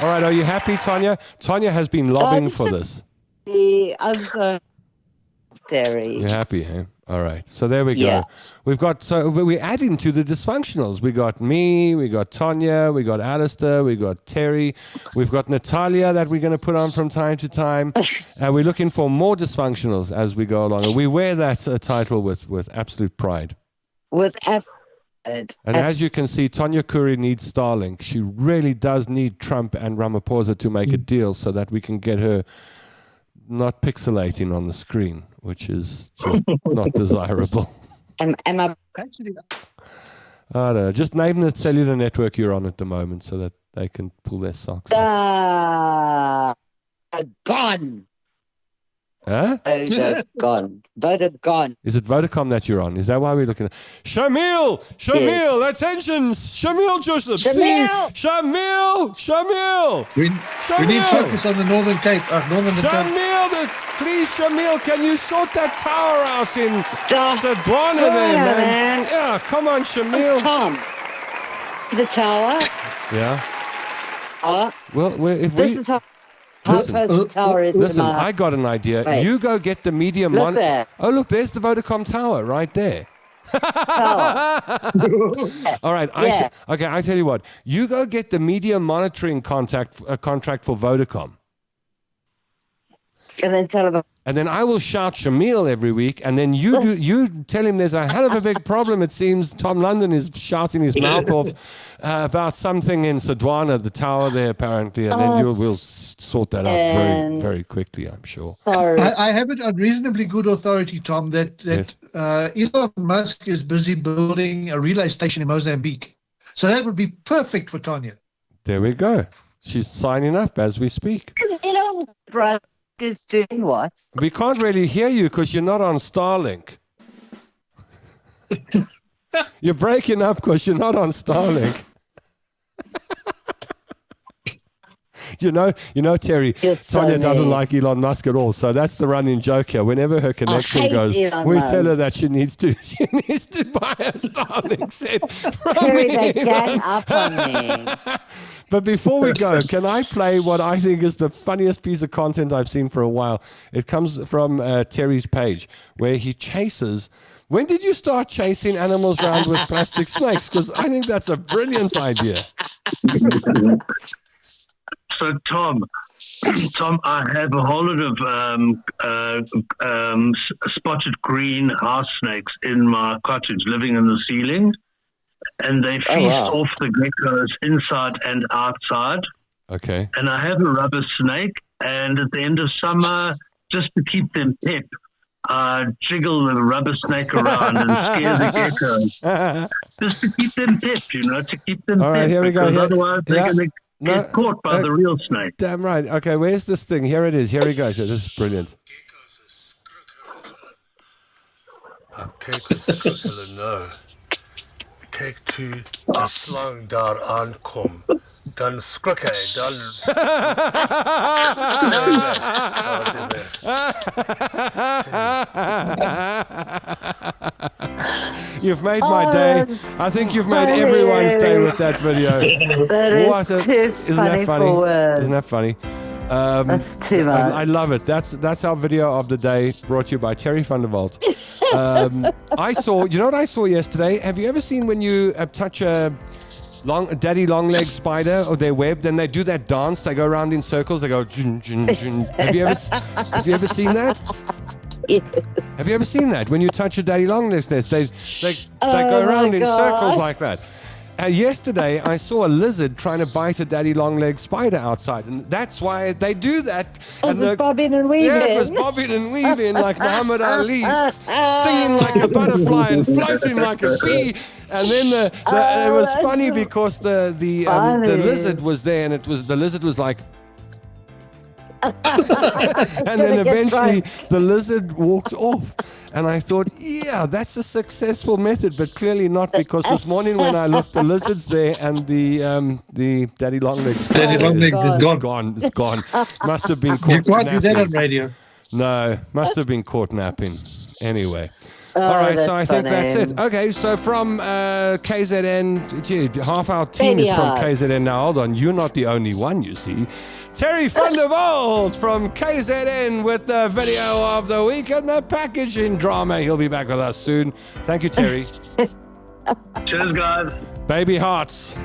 All right, are you happy, Tonya? Tonya has been lobbying for this. I'm so Terry. You're happy, huh? All right. So there we go. We're adding to the dysfunctionals. We got me, we got Tonya, we got Alistair, we got Terry, we've got Natalia that we're going to put on from time to time. And we're looking for more dysfunctionals as we go along. And we wear that title with absolute pride. And as you can see, Tonya Curry needs Starlink. She really does need Trump and Ramaphosa to make a deal so that we can get her not pixelating on the screen, which is just not desirable. Am I Actually, I don't know. Just name the cellular network you're on at the moment so that they can pull their socks up. gone? Huh? Vodacom. Is it Vodacom that you're on? Is that why we're looking at Shamil, Yes. attention, Shamil Joseph. Shamil! Shamil. we need focus on the Northern Cape. Northern Cape. Shamil, please, Shamil, can you sort that tower out in Sedwana there, man? Yeah, come on, Shamil. Tom. The tower. Yeah. Well, if This we is how Listen, close the tower is listen, to my I got an idea. Wait. You go get the media Look monitor. there. Oh, look, there's the Vodacom tower right there. tower. All right. Yeah. I tell you what. You go get the media monitoring contract for Vodacom. And then tell them. And then I will shout Shamil every week. And then you tell him there's a hell of a big problem. It seems Tom London is shouting his mouth off about something in Sedwana, the tower there, apparently. And then we'll sort that out very, very quickly, I'm sure. Sorry. I have it on reasonably good authority, Tom, that Yes. Elon Musk is busy building a relay station in Mozambique. So that would be perfect for Tonya. There we go. She's signing up as we speak. Brother is doing what? We can't really hear you because you're not on Starlink. You're breaking up because you're not on Starlink. You know, Terry, Tonya doesn't like Elon Musk at all. So that's the running joke here. Whenever her connection goes, we tell her that she needs to buy a Starlink set. Terry, they gang up on me. But before we go, can I play what I think is the funniest piece of content I've seen for a while? It comes from Terry's page, where he chases. When did you start chasing animals around with plastic snakes? Because I think that's a brilliant idea. So, Tom, I have a whole lot of spotted green house snakes in my cottage, living in the ceiling. And they feast off the geckos inside and outside. Okay. And I have a rubber snake, and at the end of summer, just to keep them pep, I jiggle the rubber snake around and scare the geckos. Just to keep them pep, to keep them All right, pep. here we go. Otherwise, they're going to get caught by the real snake. Damn right. Okay, where's this thing? Here it is. Here we go. This is brilliant. Kyk toe die slang daar aankom, dan skrik hy, dan You've made my day. I think you've made everyone's day with that video. Isn't that funny? Isn't that funny? That's too much. I love it. That's our video of the day, brought to you by Terry van der Walt. I saw, you know what I saw yesterday? Have you ever seen when you touch a daddy long leg spider or their web, then they do that dance, they go around in circles, they go jun, jun, jun. Have you ever seen that? Have you ever seen that? When you touch a daddy long leg's nest, they go around in circles like that. Yesterday, I saw a lizard trying to bite a daddy long-legged spider outside, and that's why they do that. It was bobbing and weaving. Yeah, it was bobbing and weaving like Muhammad Ali, stinging like a butterfly and floating like a bee. And then it was funny because the lizard was there, and the lizard was like. And then eventually the lizard walked off, and I thought, yeah, that's a successful method, but clearly not, because this morning when I looked, the lizard's there and the daddy longlegs is gone. It's gone. Must have been caught. You can't do that on radio. No, must have been caught napping. Anyway. All right, so I think that's it. Okay, so from KZN, gee, half our team is from KZN now. Hold on, you're not the only one, you see. Terry van der Walt from KZN with the video of the week and the packaging drama. He'll be back with us soon. Thank you, Terry. Cheers, guys. Baby hearts.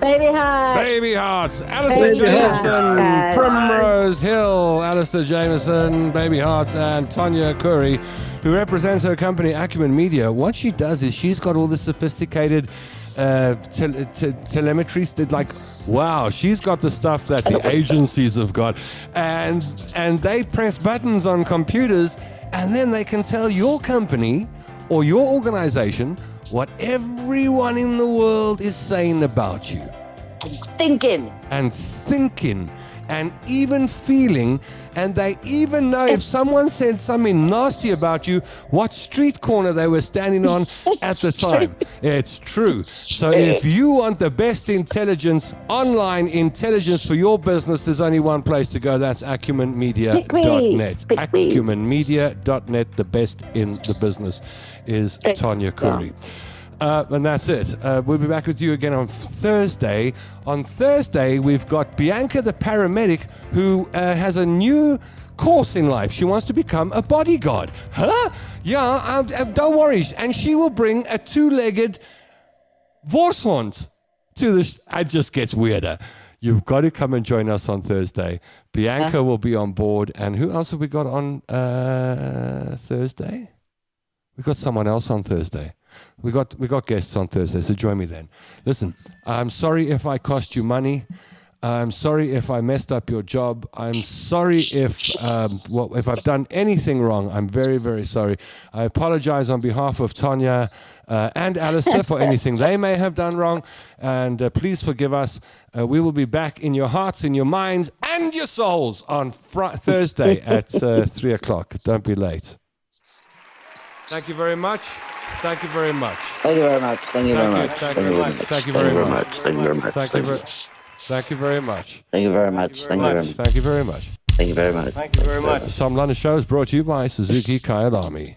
Baby hearts. Baby hearts. Alistair Jameson, Primrose Hill. Alistair Jameson, Baby Hearts, and Tonya Curry, who represents her company Acumen Media. What she does is she's got all the sophisticated telemetry, like, wow, she's got the stuff that the agencies have got, and they press buttons on computers, and then they can tell your company or your organization what everyone in the world is saying about you, and thinking and even feeling, and they even know if someone said something nasty about you, what street corner they were standing on at the time. It's true. So if you want the best intelligence, online intelligence for your business, there's only one place to go. That's acumenmedia.net. Acumenmedia.net. The best in the business is Tonya Curry. And that's it. We'll be back with you again on Thursday. On Thursday, we've got Bianca the paramedic, who has a new course in life. She wants to become a bodyguard. Huh? Yeah, don't worry. And she will bring a two-legged worshond to the... It just gets weirder. You've got to come and join us on Thursday. Bianca will be on board. And who else have we got on Thursday? We've got someone else on Thursday. We got guests on Thursday, so join me then. Listen, I'm sorry if I cost you money. I'm sorry if I messed up your job. I'm sorry if I've done anything wrong. I'm very, very sorry. I apologize on behalf of Tonya and Alistair for anything they may have done wrong. And please forgive us. We will be back in your hearts, in your minds, and your souls on Thursday at 3 o'clock. Don't be late. Thank you very much. Thank you very much. Thank you very much. Thank you very much. Thank you very much. Thank you very much. Thank you very much. Thank you very much. Thank you very much. Thank you very much. Thank you very much. Thank you very much. Thank you very much. Tom London Show is brought to you by Suzuki Kyalami,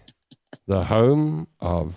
the home of